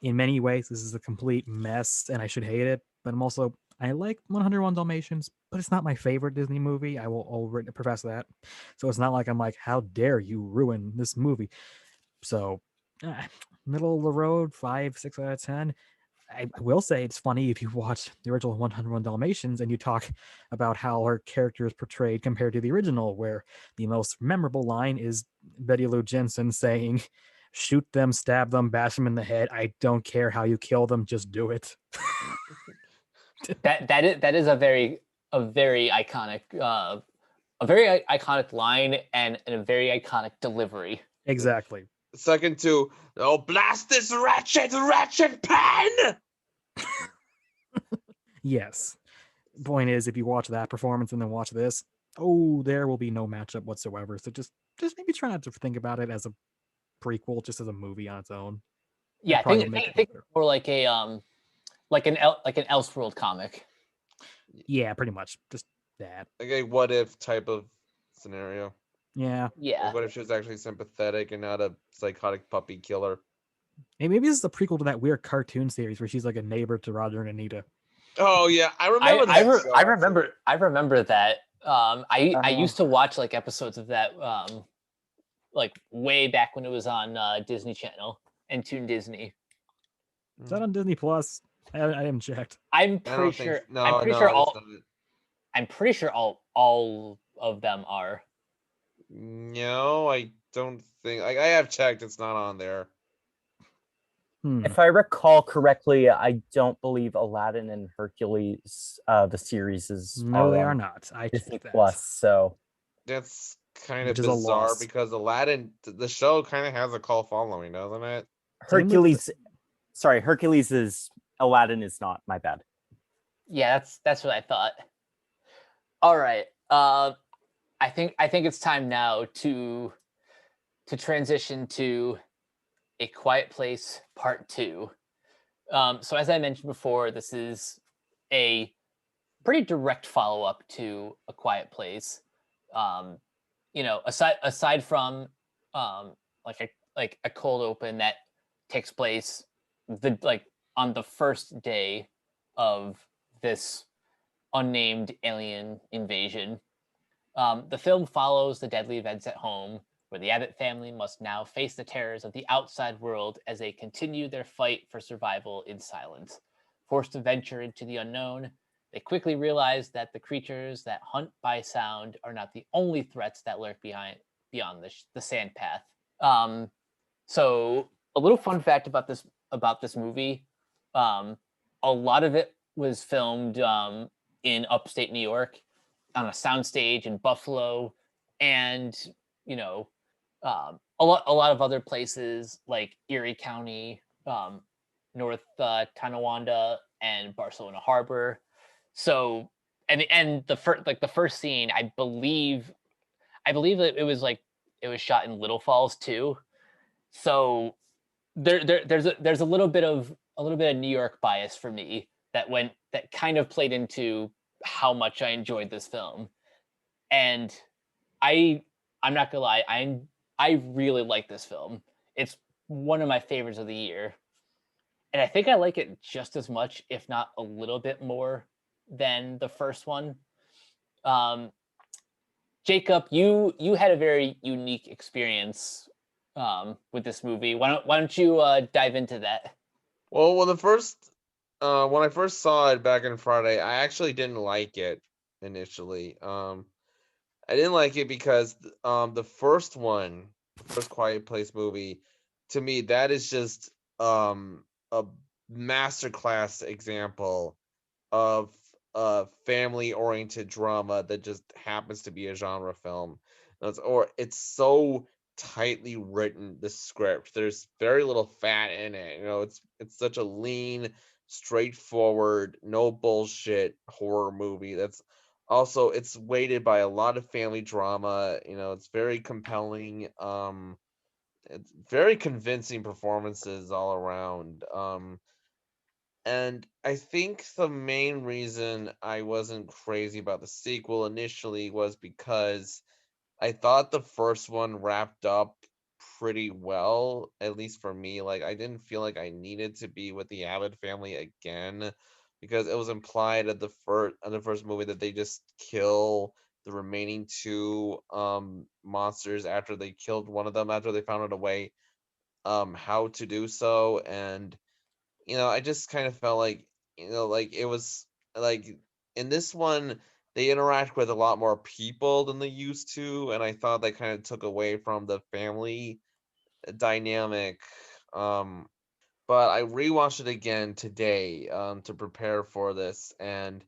in many ways, this is a complete mess and I should hate it. But I'm also, I like 101 Dalmatians, but it's not my favorite Disney movie. I will already profess that. So it's not like I'm like, how dare you ruin this movie? So, middle of the road, 5, 6 out of 10. I will say it's funny if you watch the original 101 Dalmatians and you talk about how her character is portrayed compared to the original, where the most memorable line is Betty Lou Jensen saying, "Shoot them, stab them, bash them in the head. I don't care how you kill them, just do it." that is a very iconic line and a very iconic delivery. Exactly. Second to, oh, blast this ratchet pen! Yes. Point is, if you watch that performance and then watch this, there will be no matchup whatsoever. So just maybe try not to think about it as a prequel, just as a movie on its own. Yeah, think more like a like an Elseworld comic. Yeah, pretty much. Just that. Like a what if type of scenario. Yeah. Like what if she was actually sympathetic and not a psychotic puppy killer? Hey, maybe this is a prequel to that weird cartoon series where she's like a neighbor to Roger and Anita. Oh yeah, I remember that. I remember that. I used to watch like episodes of that like way back when it was on Disney Channel and Toon Disney. Is that on Disney Plus? I haven't checked. I'm pretty sure all of them are. No, I don't think. I have checked. It's not on there. If I recall correctly, I don't believe Aladdin and Hercules, the series is. No, they are not. I Disney checked that. Plus, so that's kind of bizarre because Aladdin, the show, kind of has a cult following, doesn't it? Hercules is Aladdin is not. My bad. Yeah, that's what I thought. All right. I think it's time now to transition to A Quiet Place Part 2. So as I mentioned before, this is a pretty direct follow-up to A Quiet Place. Aside from like a cold open that takes place on the first day of this unnamed alien invasion. The film follows the deadly events at home, where the Abbott family must now face the terrors of the outside world as they continue their fight for survival in silence. Forced to venture into the unknown, they quickly realize that the creatures that hunt by sound are not the only threats that lurk beyond the sand path. So a little fun fact about this movie, a lot of it was filmed in upstate New York on a soundstage in Buffalo, and a lot of other places like Erie County, North Tonawanda, and Barcelona Harbor. So and the first scene, I believe that it was shot in Little Falls too. So there's a little bit of New York bias for me that kind of played into how much I enjoyed this film. And I'm not gonna lie, I really like this film. It's one of my favorites of the year. And I think I like it just as much, if not a little bit more, than the first one. Jacob, you had a very unique experience with this movie. Why don't you dive into that? Well, when I first saw it back on Friday, I actually didn't like it initially. I didn't like it because the first Quiet Place movie, to me, that is just a masterclass example of a family-oriented drama that just happens to be a genre film. It's so tightly written, the script. There's very little fat in it. It's such a lean, straightforward, no bullshit horror movie. It's weighted by a lot of family drama. It's very compelling. It's very convincing performances all around. And I think the main reason I wasn't crazy about the sequel initially was because I thought the first one wrapped up pretty well, at least for me. Like, I didn't feel like I needed to be with the Abbott family again, because it was implied at the first movie that they just kill the remaining two monsters after they killed one of them, after they found out a way how to do so. And I just kind of felt like, like it was like in this one they interact with a lot more people than they used to, and I thought that kind of took away from the family dynamic. But I rewatched it again today to prepare for this, and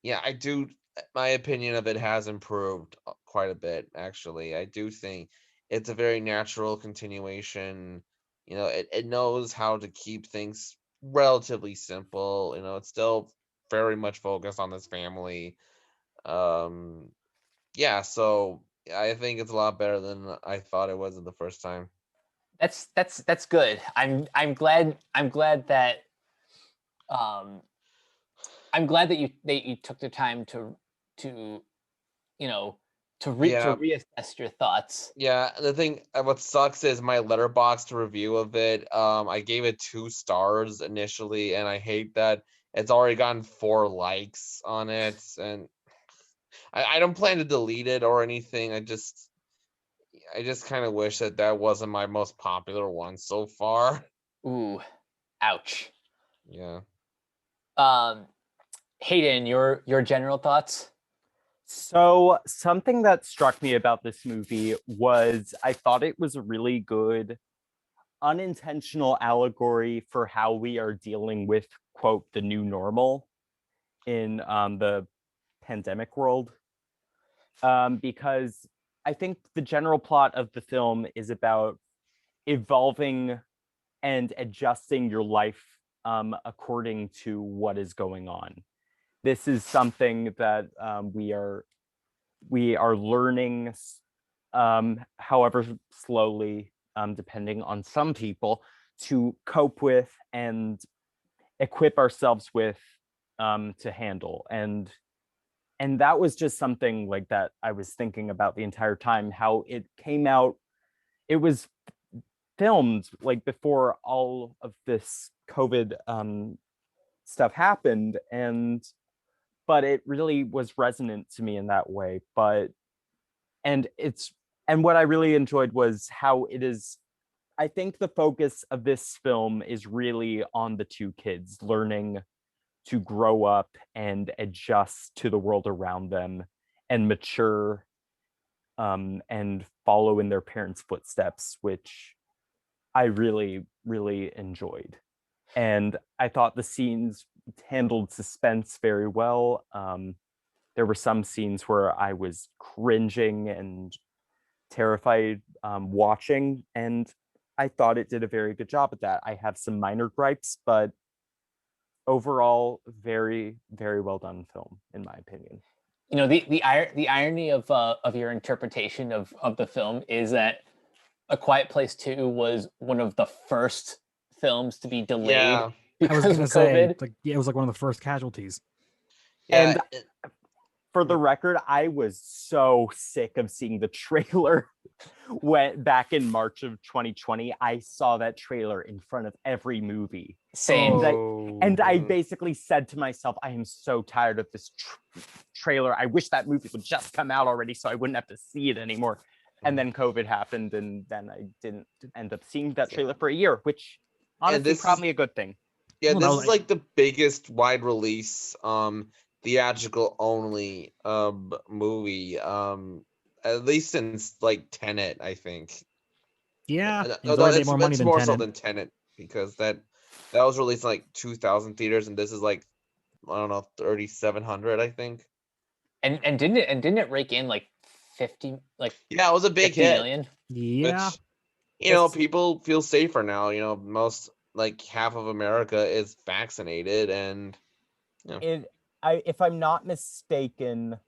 yeah, I do. My opinion of it has improved quite a bit, actually. I do think it's a very natural continuation. It knows how to keep things relatively simple. It's still very much focused on this family. Um, yeah, so I think it's a lot better than I thought it was the first time. That's good. I'm glad that um I'm glad that you took the time to you know to Yeah, reassess your thoughts. yeah. The thing, what sucks is my Letterboxd review of it. I gave it 2 stars initially, and I hate that it's already gotten 4 likes on it. And I don't plan to delete it or anything. I just kind of wish that wasn't my most popular one so far. Ooh, ouch. Yeah. Um, Hayden, your general thoughts? So, something that struck me about this movie was I thought it was a really good unintentional allegory for how we are dealing with, quote, the new normal in the pandemic world. Because I think the general plot of the film is about evolving and adjusting your life according to what is going on. This is something that we are learning, however slowly, depending on some people, to cope with and equip ourselves with, to handle. And that was just something like that I was thinking about the entire time, how it came out. It was filmed like before all of this COVID stuff happened, but it really was resonant to me in that way. And what I really enjoyed was how it is. I think the focus of this film is really on the two kids learning to grow up and adjust to the world around them and mature, and follow in their parents' footsteps, which I really, really enjoyed. And I thought the scenes handled suspense very well. There were some scenes where I was cringing and terrified watching, and I thought it did a very good job at that. I have some minor gripes, but overall, very, very well done film, in my opinion. The irony of your interpretation of the film is that A Quiet Place 2 was one of the first films to be delayed Yeah. I was because gonna of say, COVID. like, yeah, it was like one of the first casualties. Yeah. And For the record, I was so sick of seeing the trailer when back in March of 2020. I saw that trailer in front of every movie. Same. And I basically said to myself, I am so tired of this trailer. I wish that movie would just come out already so I wouldn't have to see it anymore. And then COVID happened, and then I didn't end up seeing that trailer for a year, which honestly probably a good thing. Yeah, Well, this no, is like the biggest wide release theatrical only movie at least since like Tenet, I think. Yeah, No, it's already made more money it's than more so Tenet. than Tenet because that was released in like 2,000 theaters, and this is like, I don't know, 3,700, I think. And didn't it rake in like 50 Yeah, it was a big 50 hit. million? Yeah, Which, people feel safer now. Most, like, half of America is vaccinated, and If I'm not mistaken,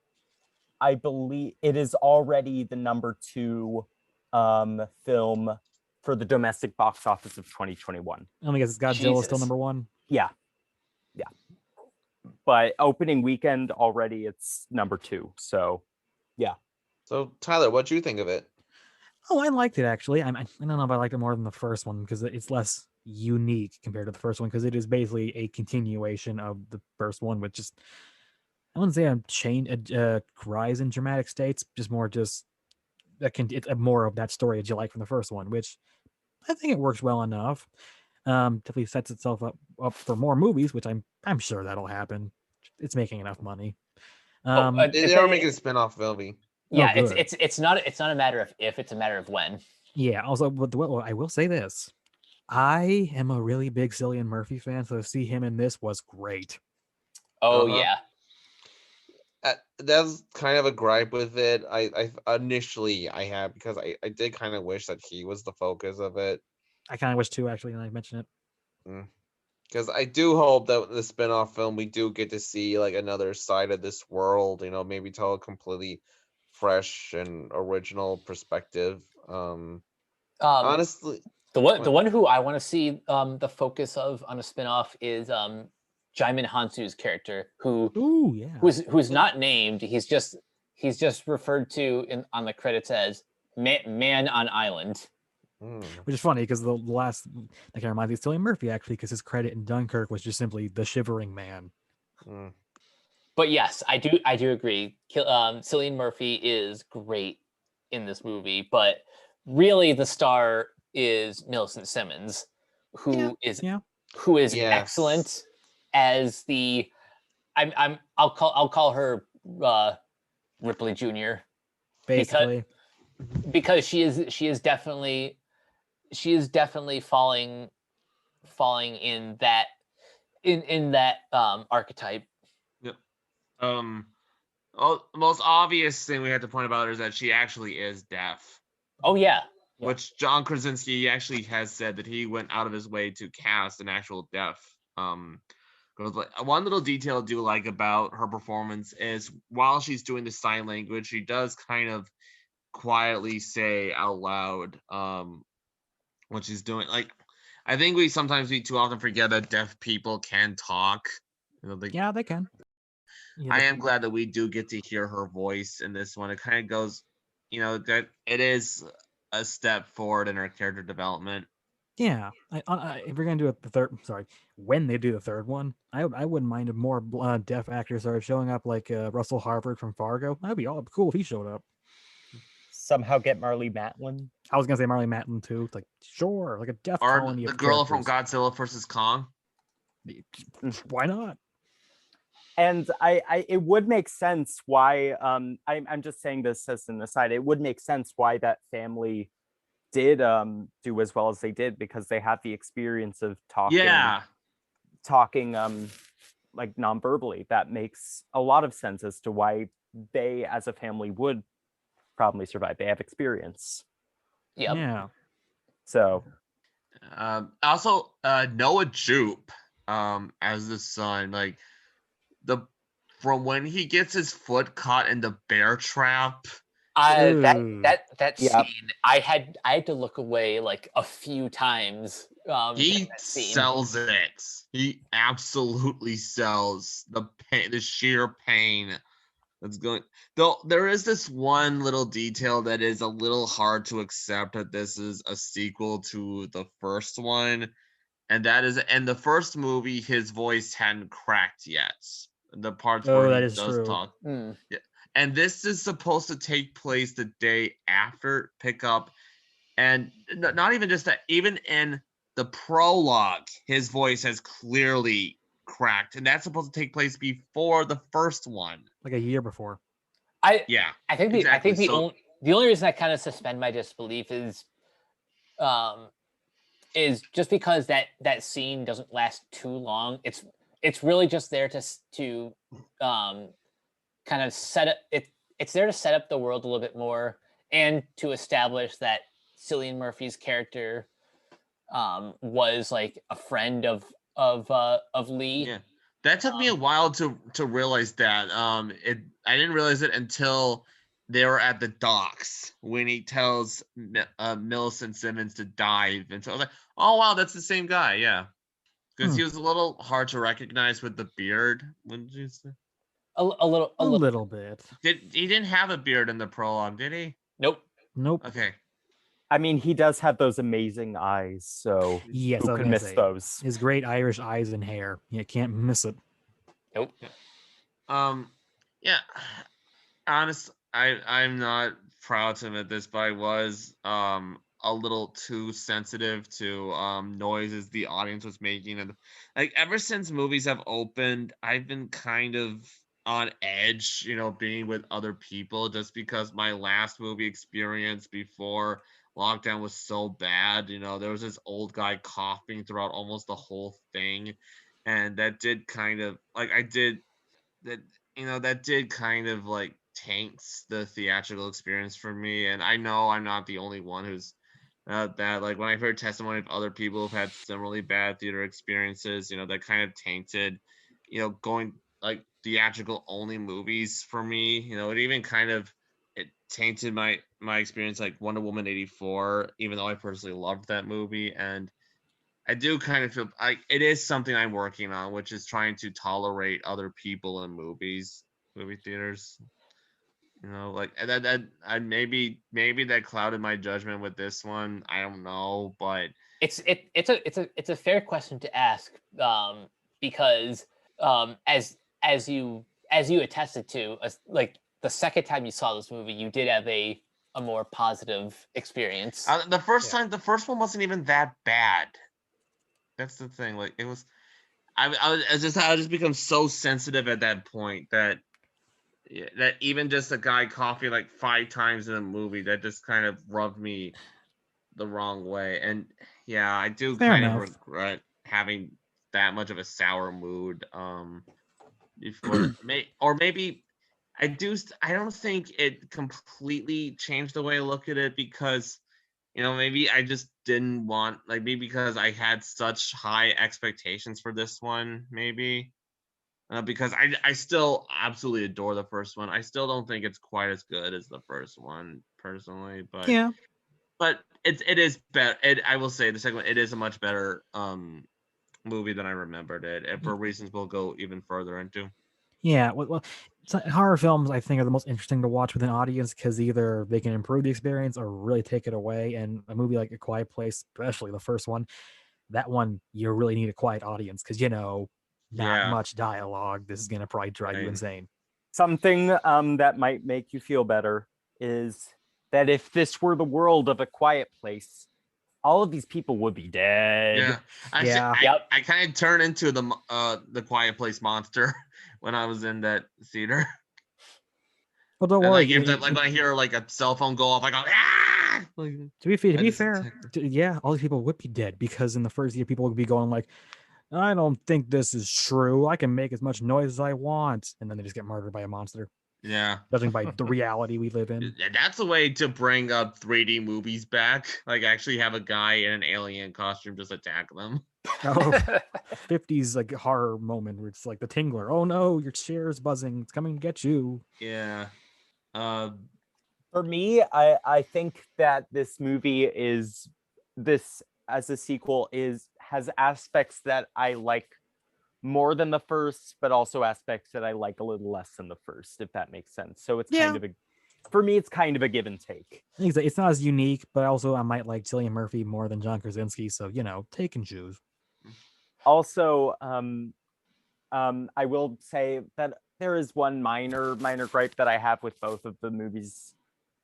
I believe it is already the number 2 film for the domestic box office of 2021. I guess Godzilla is still number 1. Yeah. But opening weekend already, it's number 2. So, yeah. So, Tyler, what do you think of it? Oh, I liked it actually. I don't know if I liked it more than the first one because it's less unique compared to the first one because it is basically a continuation of the first one with just, I wouldn't say a rise in dramatic states, just more it's more of that story as you like from the first one, which I think it works well enough. Definitely sets itself up for more movies, which I'm sure that'll happen. It's making enough money. They are making a spin-off movie. Yeah, good. it's not a matter of if, it's a matter of when. Yeah. Also, I will say this: I am a really big Cillian Murphy fan, so to see him in this was great. Oh Uh-huh. yeah. That's kind of a gripe with it. I initially I had, because I did kind of wish that he was the focus of it. I kind of wish too, actually, now I mention it. Because I do hope that the spin-off film, we do get to see like another side of this world, maybe tell a completely fresh and original perspective. Honestly, the one who I want to see the focus of on a spinoff is Jaimin Hansu's character, who's not named. He's just referred to on the credits as man on island. Which is funny because the last, that kind of reminds me of Cillian Murphy actually, because his credit in Dunkirk was just simply the Shivering Man. But yes, I do agree. Cillian Murphy is great in this movie, but really the star is Millicent Simmons, who is excellent as the I'll call her Ripley Jr. basically because she is definitely falling in that archetype. Yep. The most obvious thing we have to point about is that she actually is deaf. Oh yeah. Which John Krasinski actually has said that he went out of his way to cast an actual deaf. One little detail I do like about her performance is while she's doing the sign language, she does kind of quietly say out loud what she's doing. Like, I think we too often forget that deaf people can talk. Yeah, they can. Yeah, I am glad that we do get to hear her voice in this one. It kind of goes, that it is a step forward in her character development. Yeah, if we're gonna do when they do the third one, I wouldn't mind if more deaf actors are showing up, like Russell Harvard from Fargo. That'd be all cool if he showed up. Somehow get Marlee Matlin. I was gonna say Marlee Matlin too. It's like, sure, like a deaf colony the of girl characters. from Godzilla vs. Kong. Why not? And it would make sense why I'm just saying this as an aside. It would make sense why that family did do as well as they did, because they had the experience of talking like non-verbally. That makes a lot of sense as to why they as a family would probably survive. They have experience. Yep. Yeah. So also Noah Jupe as the son, like from when he gets his foot caught in the bear trap. That scene, I had to look away like a few times. He sells it. He absolutely sells the pain, the sheer pain That's going though. There is this one little detail that is a little hard to accept that this is a sequel to the first one, and that is in the first movie his voice hadn't cracked yet. The parts Oh, where that he is does true. talk. Hmm. Yeah. And this is supposed to take place the day after pickup, and not even just that. Even in the prologue, his voice has clearly cracked, and that's supposed to take place before the first one. Like a year before. Yeah, I think exactly. the only reason I kind of suspend my disbelief is just because that scene doesn't last too long. It's really just there to kind of set it. It's there to set up the world a little bit more and to establish that Cillian Murphy's character was like a friend of Lee. Yeah, that took me a while to realize that. I didn't realize it until they were at the docks when he tells Millicent Simmons to dive, and so I was like, oh wow, that's the same guy. Yeah, because he was a little hard to recognize with the beard. Wouldn't you say? A little A little bit. He didn't have a beard in the prologue, did he? Nope. Nope. Okay. I mean, he does have those amazing eyes, so Yes, I who was could gonna miss say, those? his great Irish eyes and hair. You can't miss it. Nope. Yeah. I'm not proud to admit this, but I was a little too sensitive to noises the audience was making, and like ever since movies have opened, I've been kind of on edge, being with other people, just because my last movie experience before lockdown was so bad. There was this old guy coughing throughout almost the whole thing, and that did kind of like I did that that did kind of like tanks the theatrical experience for me. And I know I'm not the only one who's that. Like when I've heard testimony of other people who've had similarly bad theater experiences, that kind of tainted going like theatrical only movies for me. It even kind of it tainted my experience like Wonder Woman 84, even though I personally loved that movie. And I do kind of feel like it is something I'm working on, which is trying to tolerate other people in movie theaters. Like that I maybe that clouded my judgment with this one. I don't know, but It's a fair question to ask, because as you attested to, like the second time you saw this movie, you did have a more positive experience. the first time, the first one wasn't even that bad. That's the thing. Like it was, I just become so sensitive at that point that even just a guy coughing like 5 times in a movie, that just kind of rubbed me the wrong way. And yeah, I do Fair kind enough. of regret having that much of a sour mood before or maybe I don't think it completely changed the way I look at it, because maybe I just didn't want, like, maybe because I had such high expectations for this one, maybe. Because I still absolutely adore the first one. I still don't think it's quite as good as the first one, personally, but Yeah. it is better. I will say the second one, it is a much better movie than I remembered it, and for reasons we'll go even further into. Yeah. Well, horror films I think are the most interesting to watch with an audience because either they can improve the experience or really take it away. And a movie like A Quiet Place, especially the first one, that one you really need a quiet audience because not Yeah. much dialogue. This is gonna probably drive you Right. insane. Something that might make you feel better is that if this were the world of A Quiet Place, all of these people would be dead. Yeah. Actually, Yeah. Yep. I kind of turned into the Quiet Place monster when I was in that theater. Well, don't And worry. like when I hear like a cell phone go off, I go, ah! Like, To be I just fair, attack yeah, all these people would be dead because in the first year, people would be going like, "I don't think this is true. I can make as much noise as I want," and then they just get murdered by a monster. yeah. Judging by the reality we live in. And that's a way to bring up 3D movies back. Like actually have a guy in an alien costume just attack them. Oh, 50s like horror moment where it's like the tingler. Oh no, your chair is buzzing. It's coming to get you. Yeah. For me, I think that this movie as a sequel has aspects that I like more than the first, but also aspects that I like a little less than the first, if that makes sense. So it's kind of for me, it's kind of a give and take. It's not as unique, but also I might like Cillian Murphy more than John Krasinski. So, take and choose. Also, I will say that there is one minor gripe that I have with both of the movies,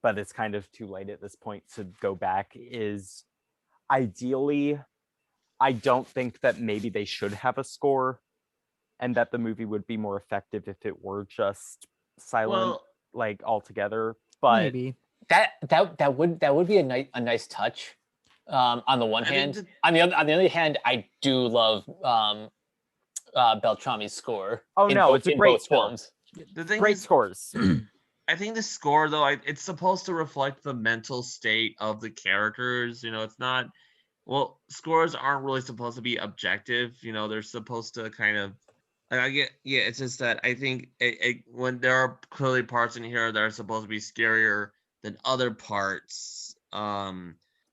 but it's kind of too late at this point to go back, is ideally, I don't think that maybe they should have a score, and that the movie would be more effective if it were just silent, like altogether. But Maybe. that would be a nice touch. On the one hand, on the other hand, I do love Beltrami's score. Oh no, it's a great score. Films. The thing Great is, scores. I think the score though, it's supposed to reflect the mental state of the characters. It's not. Well, scores aren't really supposed to be objective. They're supposed to kind of. I get, yeah. It's just that I think when there are clearly parts in here that are supposed to be scarier than other parts.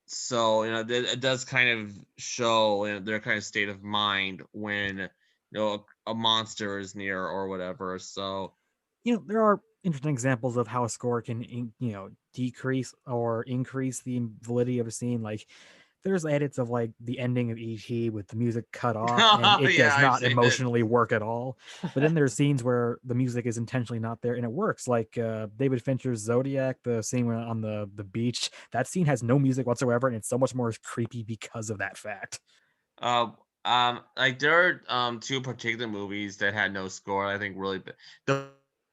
So it does kind of show their kind of state of mind when a monster is near or whatever. So there are interesting examples of how a score can decrease or increase the validity of a scene. Like there's edits of like the ending of E.T. with the music cut off and it does not emotionally work at all. But then there's scenes where the music is intentionally not there and it works. Like David Fincher's Zodiac, the scene on the beach. That scene has no music whatsoever and it's so much more creepy because of that fact. Like there are two particular movies that had no score. I think really the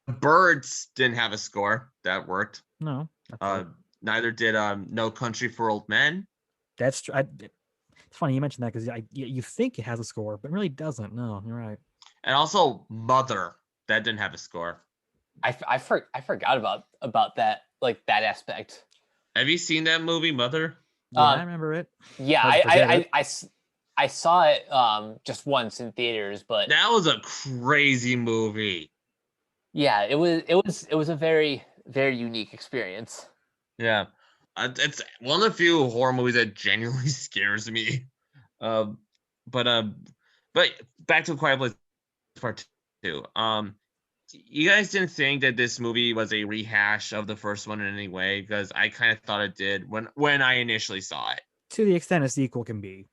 Birds didn't have a score that worked. No. Neither did No Country for Old Men. That's true. It's funny you mentioned that because you think it has a score, but it really doesn't. No, you're right. And also Mother, that didn't have a score. I forgot about that, like that aspect. Have you seen that movie, Mother? Yeah, I remember it. Yeah, I saw it just once in theaters, but that was a crazy movie. Yeah, it was a very, very unique experience. Yeah. It's one of the few horror movies that genuinely scares me. But back to Quiet Place Part 2. You guys didn't think that this movie was a rehash of the first one in any way? Because I kind of thought it did when I initially saw it. To the extent a sequel can be.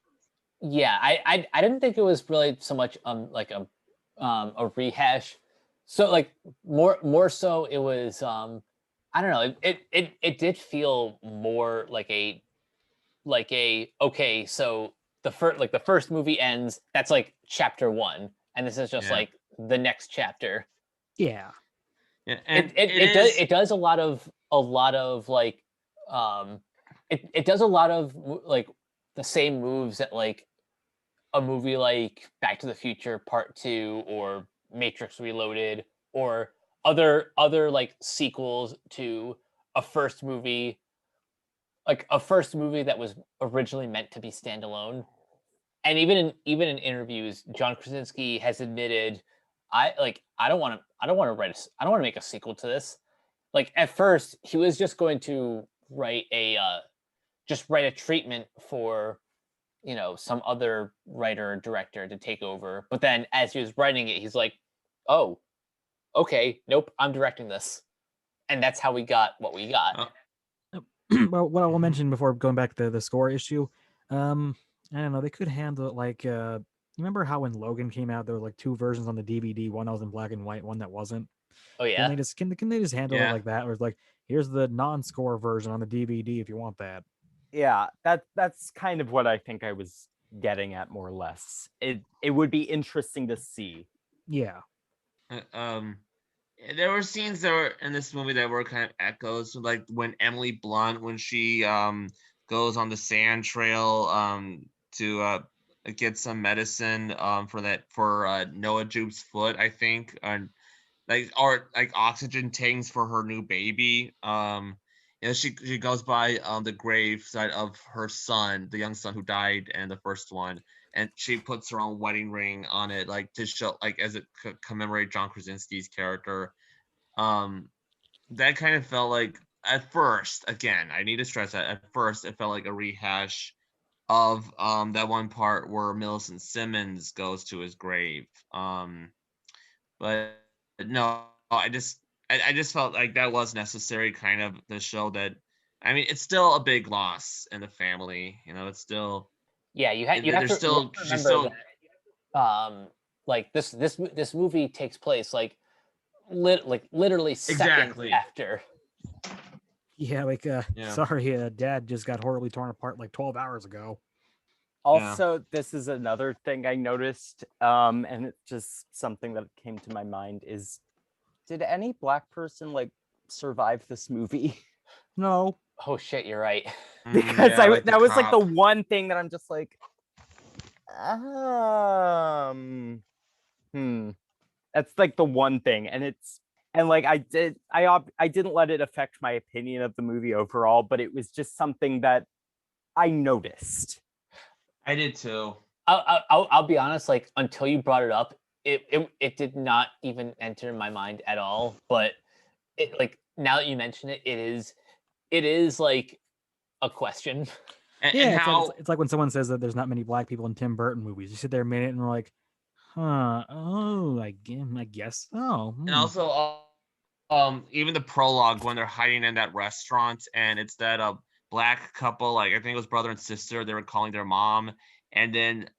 Yeah, I didn't think it was really so much like a rehash. So like more so it was I don't know, it did feel more like a okay, so the first movie ends, that's like chapter 1 and this is just like the next chapter. Yeah. And it does a lot of like it does a lot of like the same moves that like a movie like Back to the Future Part 2 or Matrix Reloaded or other like sequels to a first movie that was originally meant to be standalone. And even in interviews, John Krasinski has admitted, I don't want to make a sequel to this. Like at first he was just going to write a treatment for some other writer or director to take over. But then as he was writing it, he's like, oh, okay, nope, I'm directing this. And that's how we got what we got. Well, what I will mention before going back to the score issue, I don't know, they could handle it like, you remember how when Logan came out, there were like 2 versions on the DVD, one that was in black and white, one that wasn't. Oh yeah. Can they just handle it like that? Or it's like, here's the non-score version on the DVD if you want that. Yeah, that's kind of what I think I was getting at, more or less. It would be interesting to see. Yeah. There were scenes that were in this movie that were kind of echoes, like when Emily Blunt, when she goes on the sand trail to get some medicine for Noah Jupe's foot, I think, or like oxygen tanks for her new baby. She goes by the grave side of her son, the young son who died in the first one, and she puts her own wedding ring on it, like to show, like as it commemorate John Krasinski's character. That kind of felt like, at first, again, I need to stress that at first it felt like a rehash of that one part where Millicent Simmons goes to his grave. But no, I just felt like that was necessary, kind of to show that. I mean, it's still a big loss in the family. It's still Yeah, you have there's to still she's remember still that like this movie takes place like literally seconds Exactly. after. Yeah, like Yeah. sorry, Dad just got horribly torn apart like 12 hours ago. Also, this is another thing I noticed, and it's just something that came to my mind is, did any Black person like survive this movie? No. Oh shit, you're right. Because yeah, like the that was like the cop. one thing that I'm just like, that's like the one thing, and like I didn't let it affect my opinion of the movie overall, but it was just something that I noticed. I did too. I'll be honest, like until you brought it up, it did not even enter my mind at all. But it, like, now that you mention it, it is like a question. And, Yeah, and it's how like it's like when someone says that there's not many Black people in Tim Burton movies. You sit there a minute and we're like, huh, oh, I guess. Oh, and also even the prologue when they're hiding in that restaurant and it's that Black couple, like I think it was brother and sister, they were calling their mom, and then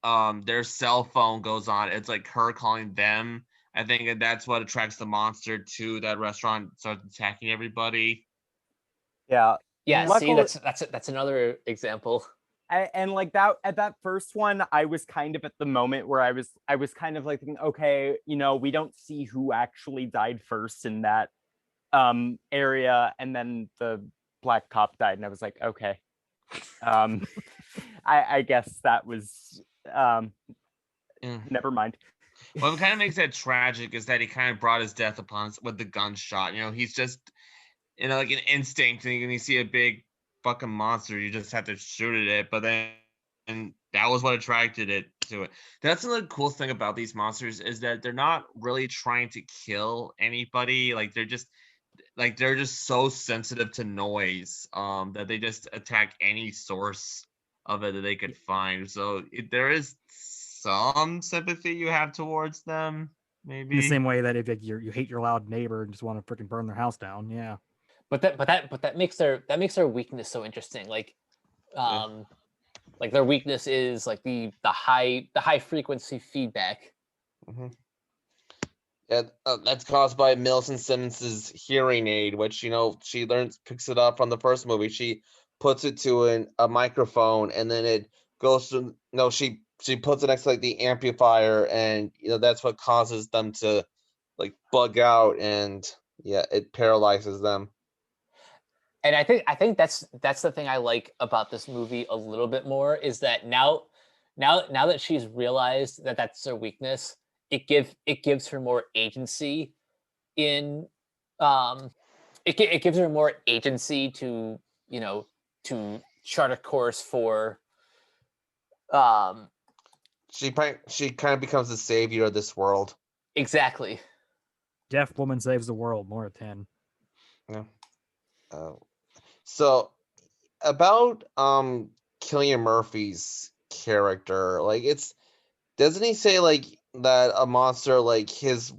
their cell phone goes on. It's like her calling them. I think that's what attracts the monster to that restaurant, starts attacking everybody. Yeah. Yeah, see, Luckily- that's another example. And like that at that first one, I was kind of at the moment where I was kind of like thinking, okay, we don't see who actually died first in that area, and then the Black cop died, and I was like, okay. I guess that was never mind. What kind of makes that tragic is that he kind of brought his death upon us with the gunshot. He's just like an instinct, and when you see a big fucking monster, you just have to shoot at it. But then, and that was what attracted it to it. That's another cool thing about these monsters is that they're not really trying to kill anybody. Like they're just so sensitive to noise that they just attack any source of it that they could find. So there is some sympathy you have towards them, maybe. in the same way that if like, you hate your loud neighbor and just want to freaking burn their house down, yeah. But that makes their weakness so interesting. Like, like their weakness is like the high frequency feedback. Mm-hmm. Yeah, that's caused by Millicent Simmons's hearing aid, which she picks it up from the first movie. She puts it to a microphone, and then it goes to she puts it next to like the amplifier, and that's what causes them to like bug out, and yeah, it paralyzes them. And I think that's the thing I like about this movie a little bit more is that now that she's realized that that's her weakness, it gives her more agency in it gives her more agency to to chart a course for She kind of becomes the savior of this world. exactly. Deaf woman saves the world, more at 10. Yeah. So about Cillian Murphy's character, like doesn't he say like that a monster like his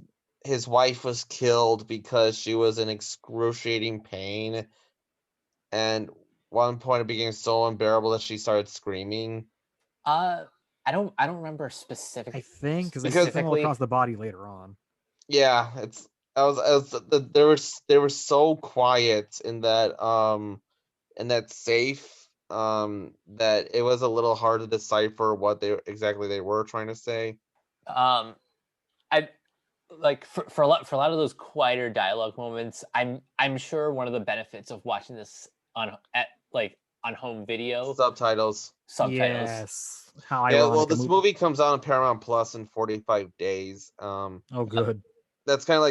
wife was killed because she was in excruciating pain, and one point it became so unbearable that she started screaming? I don't remember specific. I think because they Because- stumble across the body later on. Yeah, they were so quiet in that safe that it was a little hard to decipher what they were trying to say. I like for a lot of those quieter dialogue moments. I'm sure one of the benefits of watching this on home video Subtitles. Yes. How Yeah, ironic. well, a this movie comes out on Paramount Plus in 45 days. Oh, good. That's kind of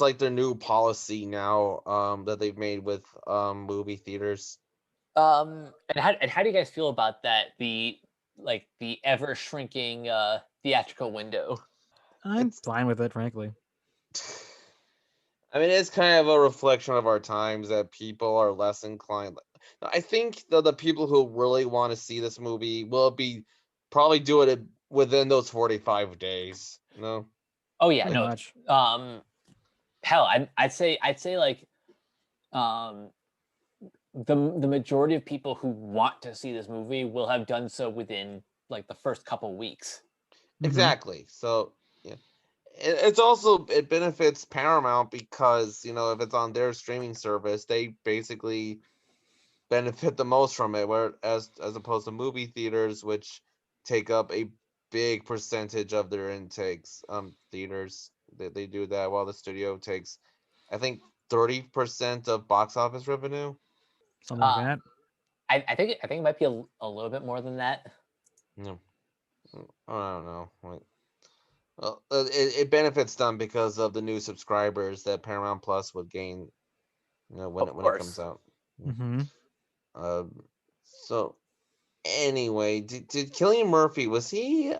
like their new policy now, that they've made with movie theaters. And how do you guys feel about that? The ever shrinking theatrical window. I'm fine with it, frankly. I mean, it's kind of a reflection of our times that people are less inclined. I think the people who really want to see this movie will be probably doing it within those 45 days. No. Oh yeah, Pretty no. much. Hell, I'd say like um the majority of people who want to see this movie will have done so within like the first couple weeks. Mhm. Exactly. So yeah, it's also it benefits Paramount because if it's on their streaming service, they basically benefit the most from it. Where as opposed to movie theaters, which take up a big percentage of their intakes. Theaters they do that while the studio takes, I think 30% of box office revenue. Something like Uh, that. I think it might be a little bit more than that. No, I don't know. Well, it benefits them because of the new subscribers that Paramount Plus would gain, when Of when it comes course. out. Mm-hmm. So anyway, did Cillian Murphy, was he?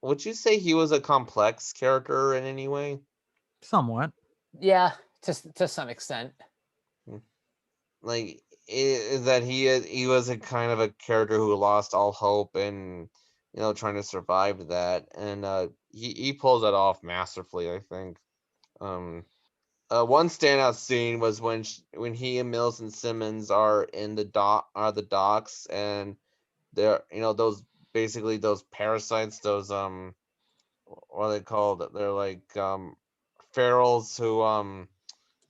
Would you say he was a complex character in any way? Somewhat. Yeah, to some extent. Like, is that he was a kind of a character who lost all hope and trying to survive that, and he pulls that off masterfully, I think. One standout scene was when he and Mills and Simmons are in the docks, and they're those basically those parasites, those what are they called? They're like ferals who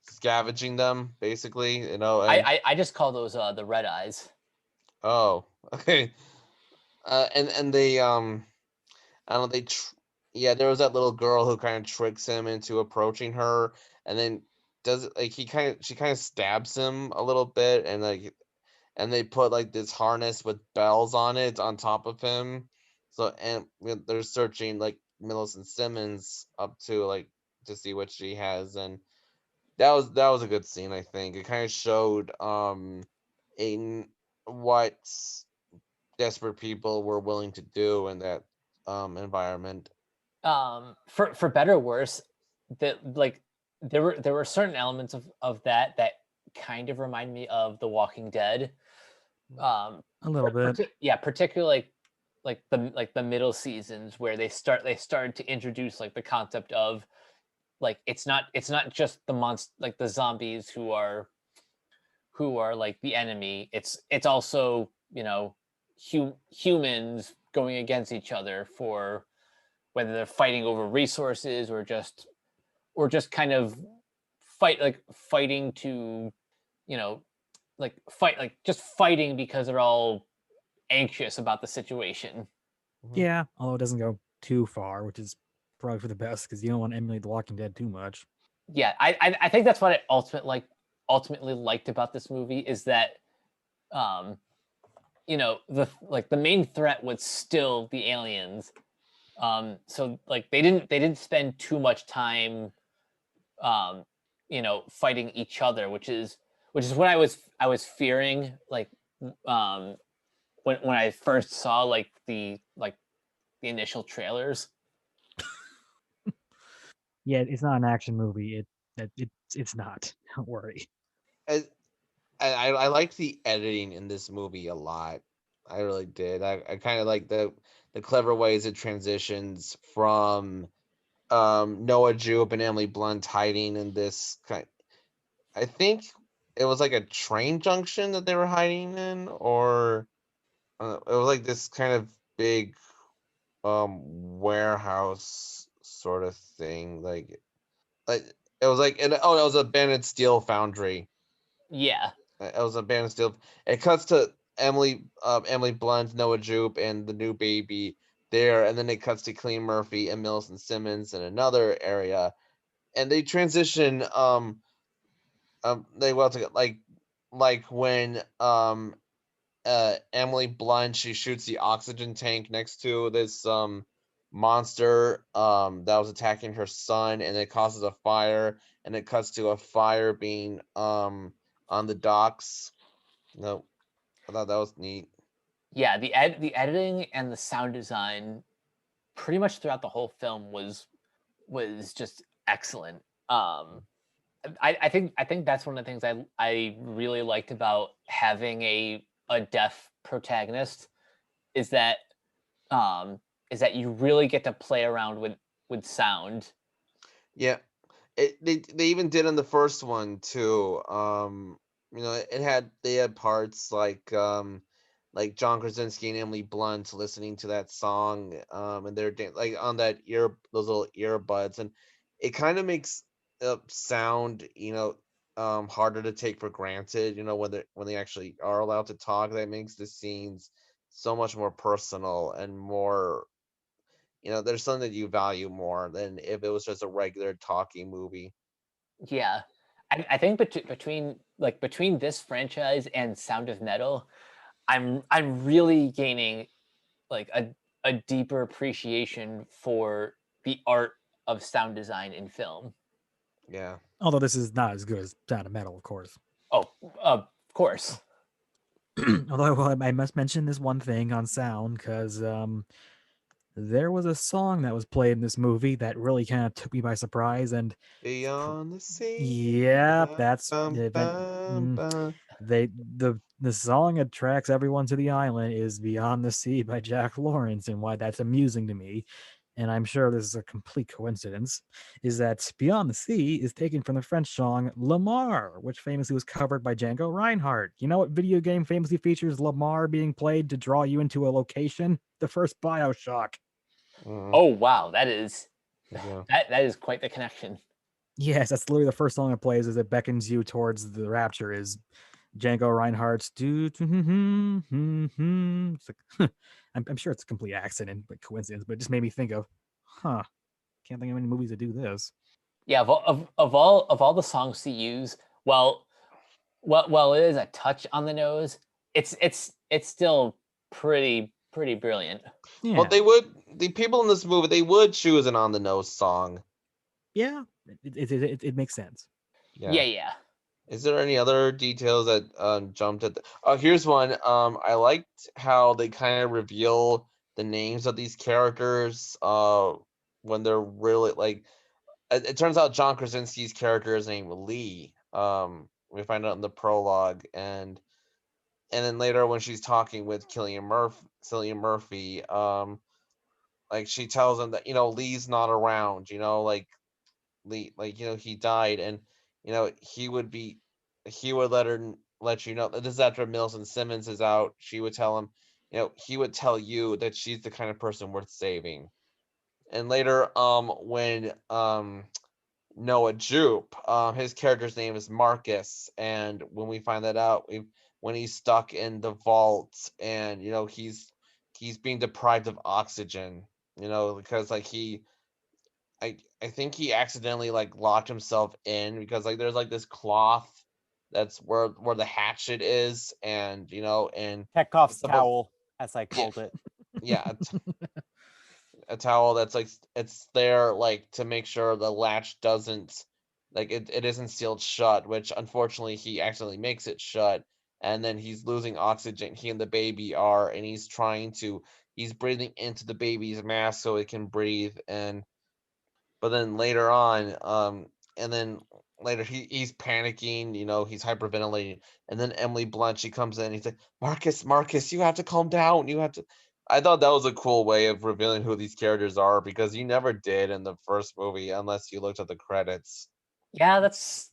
scavenging them basically, and I just call those the red eyes. oh, okay. And they I don't know, yeah, there was that little girl who kind of tricks him into approaching her, and then does it like she kind of stabs him a little bit, and they put like this harness with bells on it on top of him. So and they're searching like Millicent Simmons up to see what she has, and that was a good scene. I think it kind of showed in what desperate people were willing to do in that environment. For better or worse, that like there were certain elements of that kind of remind me of The Walking Dead. A little bit. Yeah, particularly like the middle seasons where they started to introduce like the concept of like it's not just the monster like the zombies who are like the enemy. It's also humans going against each other for whether they're fighting over resources or just kind of fighting to just fighting because they're all anxious about the situation. Yeah, although it doesn't go too far, which is probably for the best because you don't want to emulate The Walking Dead too much. Yeah, I think that's what I ultimately liked about this movie is that the main threat was still the aliens. So like they didn't spend too much time fighting each other, which is what I was fearing like when I first saw the initial trailers. Yeah, it's not an action movie. It's not. Don't worry. I liked the editing in this movie a lot. I really did. I kind of like the clever ways it transitions from Noah Jupe and Emily Blunt hiding in this kind. I think it was like a train junction that they were hiding in, or it was like this kind of big warehouse sort of thing. Like it was like it was a banded steel foundry. Yeah. It was a banded steel. It cuts to Emily Blunt, Noah Jupe, and the new baby there, and then it cuts to Cillian Murphy and Millicent Simmons in another area, and they transition they well to like when Emily Blunt, she shoots the oxygen tank next to this monster that was attacking her son, and it causes a fire, and it cuts to a fire being on the docks. No, I thought that was neat. Yeah, the editing and the sound design pretty much throughout the whole film was just excellent. I think that's one of the things I really liked about having a deaf protagonist is that you really get to play around with sound. Yeah, they even did in the first one too. They had parts like John Krasinski and Emily Blunt listening to that song, and they're like on those little earbuds, and it kind of makes sound, harder to take for granted. When they actually are allowed to talk, that makes the scenes so much more personal and more. There's something that you value more than if it was just a regular talking movie. Yeah, I think between this franchise and Sound of Metal, I'm really gaining like a deeper appreciation for the art of sound design in film. Yeah. Although this is not as good as Sound of Metal, of course. Oh, of course. Although I must mention this one thing on sound, because there was a song that was played in this movie that really kind of took me by surprise, and Beyond the sea. yeah, that's Bum, the event. bum, bum. The song that tracks everyone to the island is "Beyond the Sea" by Jack Lawrence, and why that's amusing to me, and I'm sure this is a complete coincidence, is that "Beyond the Sea" is taken from the French song "Lamar," which famously was covered by Django Reinhardt. You know what video game famously features Lamar being played to draw you into a location? The first BioShock. Oh wow, that is Yeah. that is quite the connection. Yes, that's literally the first song it plays as it beckons you towards the rapture is Django Reinhardt's do. It's like, I'm sure it's a complete accident, but coincidence, but it just made me think of, can't think of any movies that do this. Yeah, of all the songs to use, well, it is a touch on the nose. It's still pretty brilliant. Yeah, Well, the people in this movie, they would choose an on the nose song. yeah, it makes sense. Yeah. Is there any other details that jumped at oh, here's one. I liked how they kind of reveal the names of these characters when they're really like it turns out John Krasinski's character is named Lee. We find out in the prologue, and then later when she's talking with Cillian Murphy, like she tells him that Lee's not around, like Lee, like he died, and he would let you know that this is after Millicent Simmons is out. She would tell him, he would tell you that she's the kind of person worth saving. And later, when Noah Jupe, his character's name is Marcus, and when we find that out, when he's stuck in the vault, and he's being deprived of oxygen, because like I think he accidentally like locked himself in because like there's like this cloth that's where the hatchet is, and and Chekhov's it's supposed- towel, as I called it. yeah, a towel that's like it's there like to make sure the latch doesn't like it isn't sealed shut, which unfortunately he accidentally makes it shut, and then he's losing oxygen. He and the baby are, and he's breathing into the baby's mask so it can breathe, but then later on, and then later he's panicking, he's hyperventilating, and then Emily Blunt, she comes in, and he's like, Marcus, you have to calm down. You have to. I thought that was a cool way of revealing who these characters are because you never did in the first movie unless you looked at the credits. Yeah, To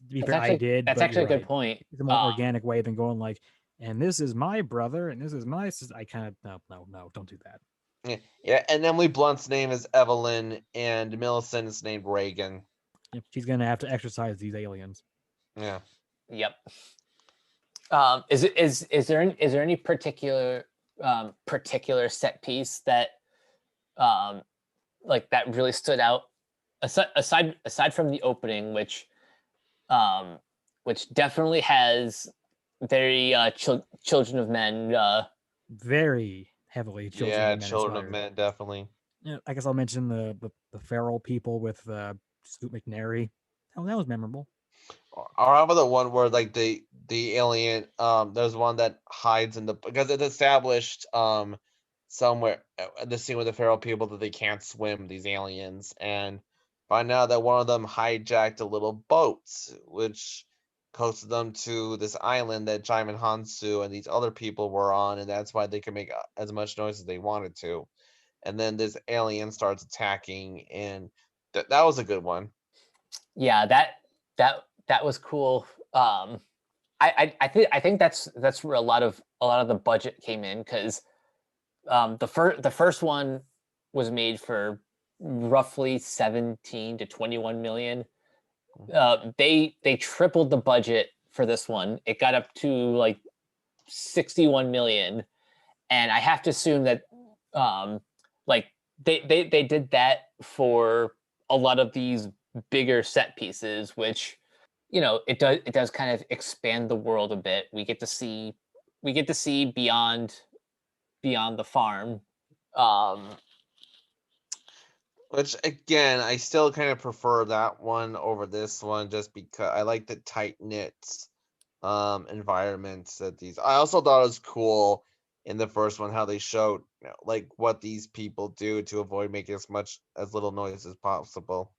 be fair, I did. That's but actually a you're good point. It's a more organic way than going like, and this is my brother, and this is my sister. I kind of no, don't do that. Yeah, and Emily Blunt's name is Evelyn, and Millicent is named Reagan. Yep, she's gonna have to exercise these aliens. Yeah. Yep. Is there any particular set piece that like that really stood out aside from the opening, which definitely has very Children of Men Very heavily Children Yeah, of Men Children of inspired. Men, definitely. Yeah, I guess I'll mention the feral people with Scoot McNairy. Oh, that was memorable. Or how about the one where like the alien there's one that hides in the because it's established somewhere the scene with the feral people that they can't swim, these aliens, and find out that one of them hijacked a little boat, which coasted them to this island that Jaimin Hansu and these other people were on, and that's why they could make as much noise as they wanted to. And then this alien starts attacking, and that was a good one. Yeah, that was cool. I think that's where a lot of the budget came in, because the first one was made for roughly 17 to 21 million. They tripled the budget for this one. It got up to like 61 million, and I have to assume that like they did that for a lot of these bigger set pieces, which, you know, it does kind of expand the world a bit. We get to see beyond the farm. Which again, I still kind of prefer that one over this one, just because I like the tight knit environments that these. I also thought it was cool in the first one how they showed, you know, like what these people do to avoid making as little noise as possible.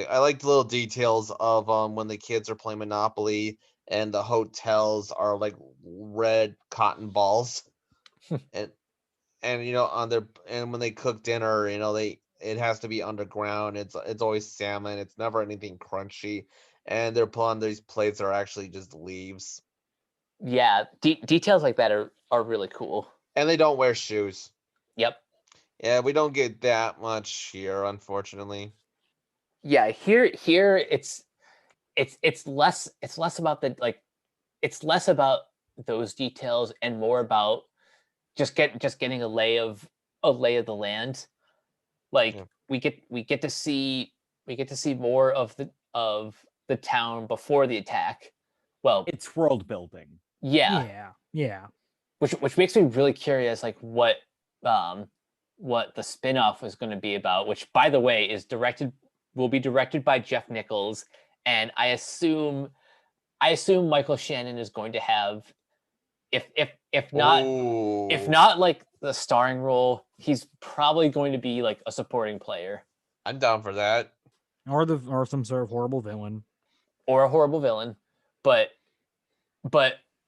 I like the little details of when the kids are playing Monopoly and the hotels are like red cotton balls, and you know, and when they cook dinner, you know, it has to be underground. It's always salmon. It's never anything crunchy, and they're put on these plates are actually just leaves, Yeah, details like that are really cool. and they don't wear shoes. Yep. Yeah, we don't get that much here, unfortunately. Yeah, here it's less about the, like, it's less about those details and more about just getting a lay of the land. Like, Yeah. we get to see more of the town before the attack. Well, It's world building. yeah, Yeah. which makes me really curious, like what the spin-off is going to be about, which, by the way, will be directed by Jeff Nichols, and I assume Michael Shannon is going to have, if not like the starring role, he's probably going to be like a supporting player I'm down for that. Or some sort of horrible villain. or a horrible villain. But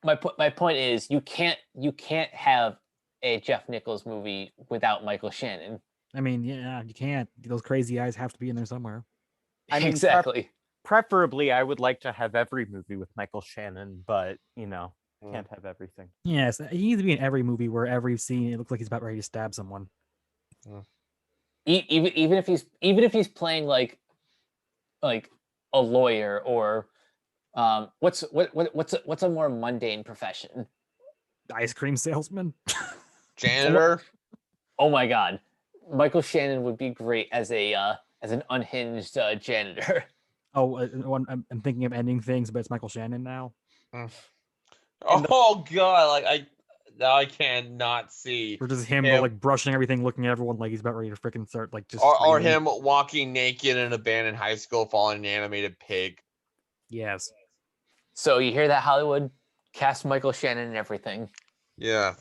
my point is, you can't have a Jeff Nichols movie without Michael Shannon. I mean, yeah, you can't. Those crazy eyes have to be in there somewhere. I mean, Exactly. Preferably, I would like to have every movie with Michael Shannon, but you know, Mm. can't have everything. Yes, he needs to be in every movie where every scene it looks like he's about ready to stab someone. Even if he's playing like a lawyer, or what's a more mundane profession? Ice cream salesman. Janitor. Oh my god, Michael Shannon would be great as an unhinged janitor. Oh, I'm thinking of ending things, but it's Michael Shannon now. Oh god, like I cannot see. Or just him Him- like brushing everything, looking at everyone like he's about ready to freaking start like just. Or screaming. him walking naked in an abandoned high school, following an animated pig. Yes. So you hear that, Hollywood? Cast Michael Shannon and everything. Yeah.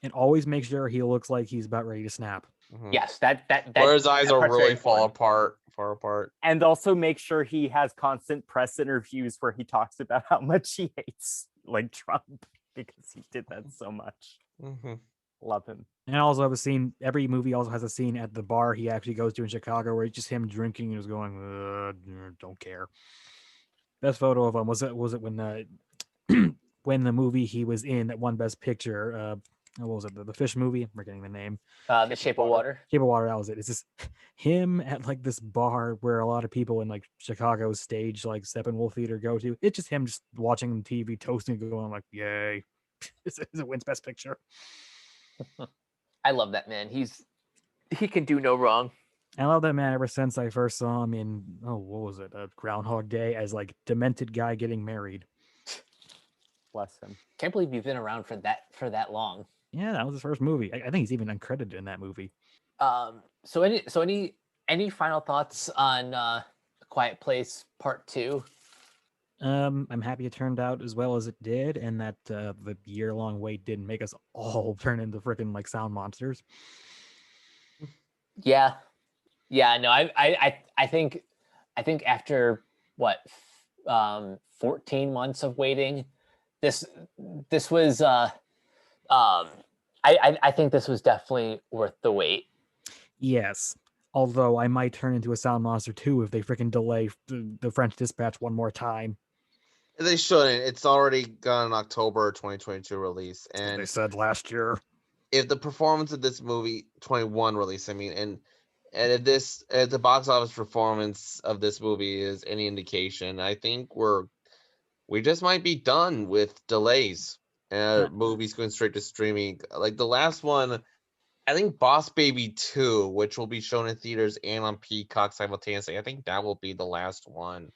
And always make sure he looks like he's about ready to snap. Mhm. Yes, that Where his eyes that are part's very really far important. apart. And also make sure he has constant press interviews where he talks about how much he hates like Trump, because he did that so much. Mm-hmm. Love him. And also have a scene. Every movie also has a scene at the bar he actually goes to in Chicago where it's just him drinking and just going, "Don't care." Best photo of him was it when when the movie he was in that won Best Picture. What was it? The fish movie? I'm forgetting the name. The Shape of Water. Shape of Water. That was it. It's just him at like this bar where a lot of people in like Chicago stage like Steppenwolf Theater go to. It's just him just watching TV, toasting, going like, "Yay!" It wins Best Picture. I love that man. He can do no wrong. I love that man ever since I first saw him in what was it? Groundhog Day as like demented guy getting married. Bless him. Can't believe you've been around for that long. Yeah, that was his first movie. I think he's even uncredited in that movie. So any final thoughts on A Quiet Place Part 2? I'm happy it turned out as well as it did, and that the year-long wait didn't make us all turn into freaking like sound monsters. Yeah. No, I think think after what 14 months of waiting, this was I think this was definitely worth the wait. Yes. Although I might turn into a sound monster too if they freaking delay the French Dispatch one more time. They shouldn't. It's already got an October 2022 release, That's what they and said last year. if the performance of this movie 21 release, I mean, and if the box office performance of this movie is any indication, I think we just might be done with delays and movies going straight to streaming. Like the last one, I think Boss Baby 2, which will be shown in theaters and on Peacock simultaneously. I think that will be the last one.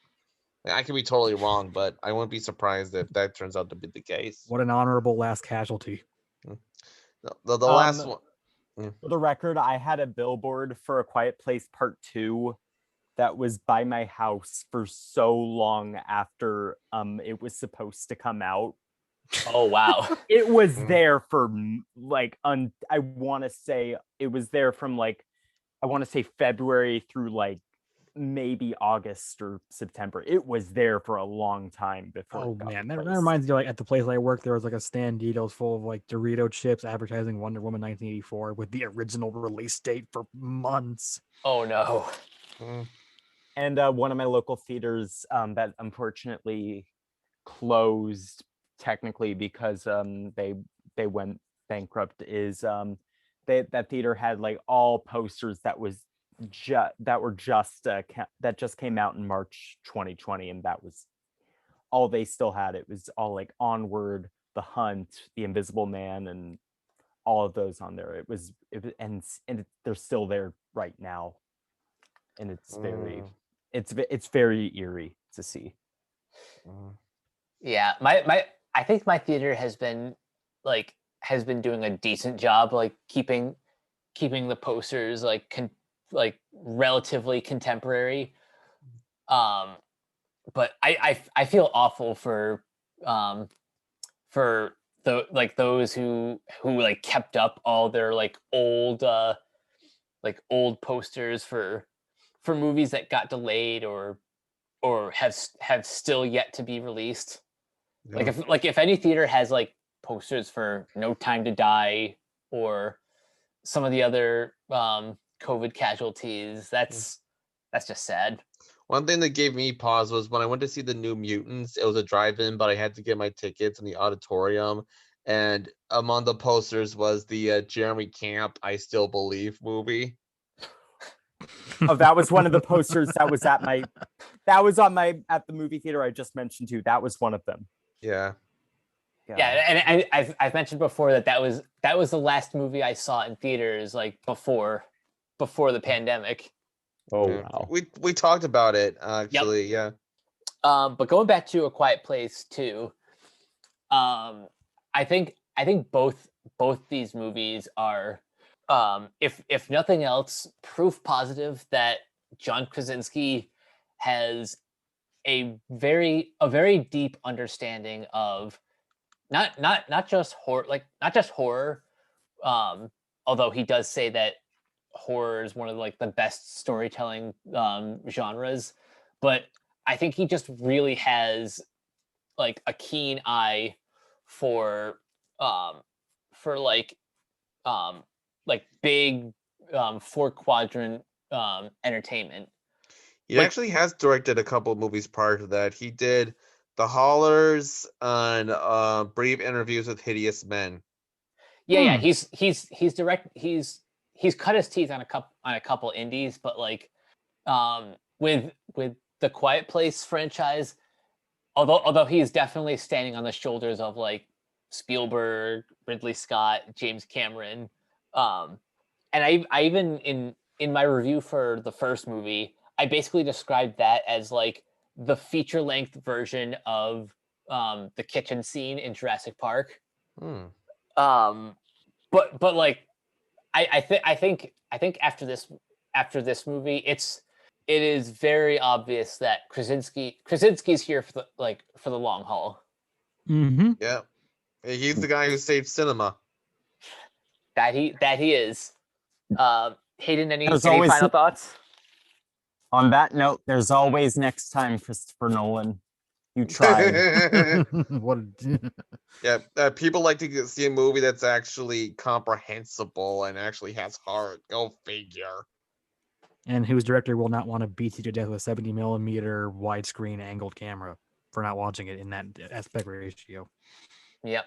I could be totally wrong, but I wouldn't be surprised if that turns out to be the case. What an honorable last casualty. The last one. For the record, I had a billboard for A Quiet Place Part 2 that was by my house for so long after it was supposed to come out. Oh wow. It was there for like I want to say it was there from like I want to say February through like maybe August or September. It was there for a long time before. Oh man, that reminds me, like at the place I worked, there was like a standeed full of like Dorito chips advertising Wonder Woman 1984 with the original release date for months. Oh no. And one of my local theaters that unfortunately closed technically because they went bankrupt is that theater had like all posters that just came out in March 2020, and that was all they still had. It was all like Onward, The Hunt, The Invisible Man, and all of those on there. They're still there right now, and it's very eerie to see. Yeah, I think my theater has been doing a decent job like keeping the posters like relatively contemporary. But I feel awful for those who like kept up all their like old posters for movies that got delayed or have still yet to be released. Yeah. Like if any theater has like posters for No Time to Die or some of the other COVID casualties, that's just sad. One thing that gave me pause was when I went to see the New Mutants. It was a drive-in, but I had to get my tickets in the auditorium, and among the posters was the Jeremy Camp "I Still Believe" movie. Oh, that was one of the posters that was at the movie theater I just mentioned too. That was one of them. Yeah. And I've mentioned before that was the last movie I saw in theaters like before the pandemic. Oh wow. We talked about it actually. Yep. Yeah. But going back to A Quiet Place 2, I think both these movies are if nothing else, proof positive that John Krasinski has a very deep understanding of not just horror, although he does say that horror is one of like the best storytelling genres, but I think he just really has like a keen eye for big 4-quadrant entertainment. He actually has directed a couple of movies prior to that. He did The Haulers and Brief Interviews with Hideous Men. Yeah, he's cut his teeth on a couple indies, but like with the Quiet Place franchise, although he is definitely standing on the shoulders of like Spielberg, Ridley Scott, James Cameron, and I even in my review for the first movie, I basically described that as like the feature-length version of the kitchen scene in Jurassic Park. But like I think after this movie, it is very obvious that Krasinski's here for the long haul. Mm-hmm. Yeah, he's the guy who saved cinema. That he is. Hayden, any There's final always thoughts? On that note, there's always next time, Christopher Nolan. You tried. What? Yeah, people like to see a movie that's actually comprehensible and actually has heart. Go figure. And whose director will not want to beat you to death with a 70 millimeter widescreen angled camera for not watching it in that aspect ratio. Yep.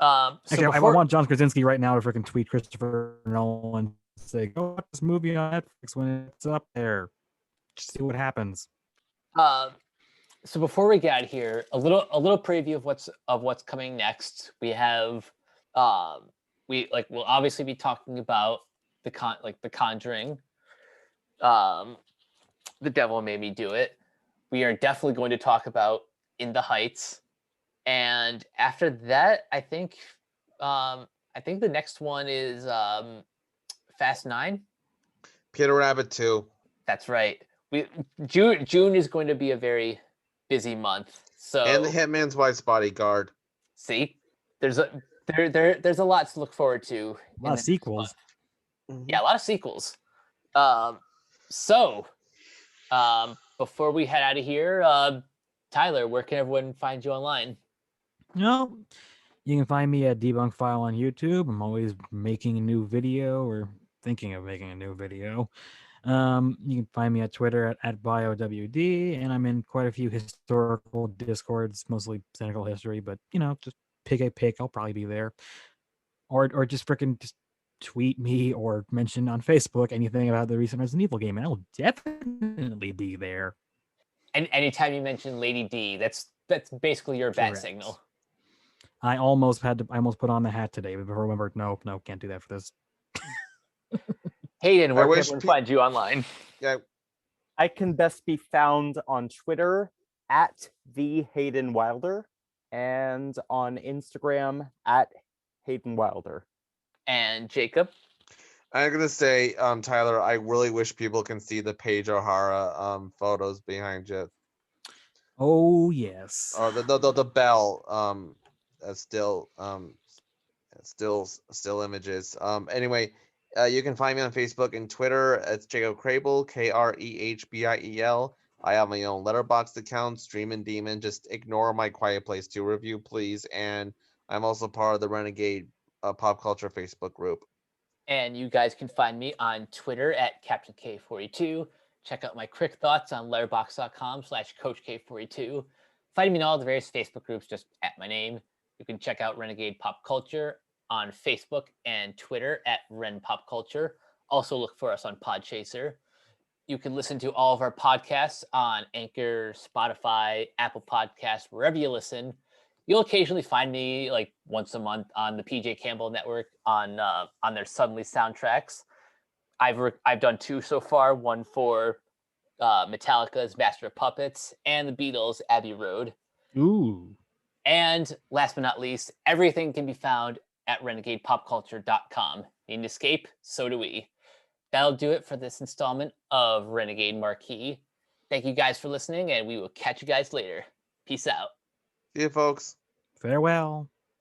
Actually, I want John Krasinski right now to freaking tweet Christopher Nolan, say, "Go watch this movie on Netflix when it's up there. Just see what happens." So before we get out of here, a little preview of what's coming next. We have we'll obviously be talking about the Conjuring. The Devil Made Me Do It. We are definitely going to talk about In the Heights. And after that, I think the next one is Fast 9. Peter Rabbit 2. That's right. June is going to be a very busy month. So And The Hitman's Wife's Bodyguard. See, there's a lot to look forward to. A lot of sequels. Yeah, a lot of sequels. Before we head out of here, Tyler, where can everyone find you online? No, you can find me at Debunk File on YouTube. I'm always making a new video or thinking of making a new video. You can find me at Twitter at BioWD, and I'm in quite a few historical discords, mostly cynical history, but just pick a pick. I'll probably be there. Or just freaking just tweet me or mention on Facebook anything about the recent Resident Evil game, and I'll definitely be there. And anytime you mention Lady D, that's basically your bat signal. I almost put on the hat today, but remembered, no, can't do that for this. Hayden, where can everyone find you online? Yeah, I can best be found on Twitter at the Hayden Wilder and on Instagram at Hayden Wilder. And Jacob? I'm gonna say, Tyler, I really wish people can see the Paige O'Hara photos behind you. Oh yes. Or the bell still images. Anyway, you can find me on Facebook and Twitter. It's Jacob Crable, KREHBIEL. I have my own Letterboxd account, Streamin' Demon. Just ignore my Quiet Place 2 review, please. And I'm also part of the Renegade pop culture Facebook group. And you guys can find me on Twitter at Captain K42. Check out my quick thoughts on letterboxd.com/CoachK42. Find me in all the various Facebook groups, just at my name. You can check out Renegade Pop Culture on Facebook and Twitter at Ren Pop Culture. Also look for us on Podchaser. You can listen to all of our podcasts on Anchor, Spotify, Apple Podcasts, wherever you listen. You'll occasionally find me like once a month on the PJ Campbell Network on their Suddenly soundtracks. I've done 2 so far. One for Metallica's Master of Puppets and the Beatles' Abbey Road. Ooh. And last but not least, everything can be found at renegadepopculture.com. Need an escape? So do we. That'll do it for this installment of Renegade Marquee. Thank you guys for listening, and we will catch you guys later. Peace out. See you, folks. Farewell.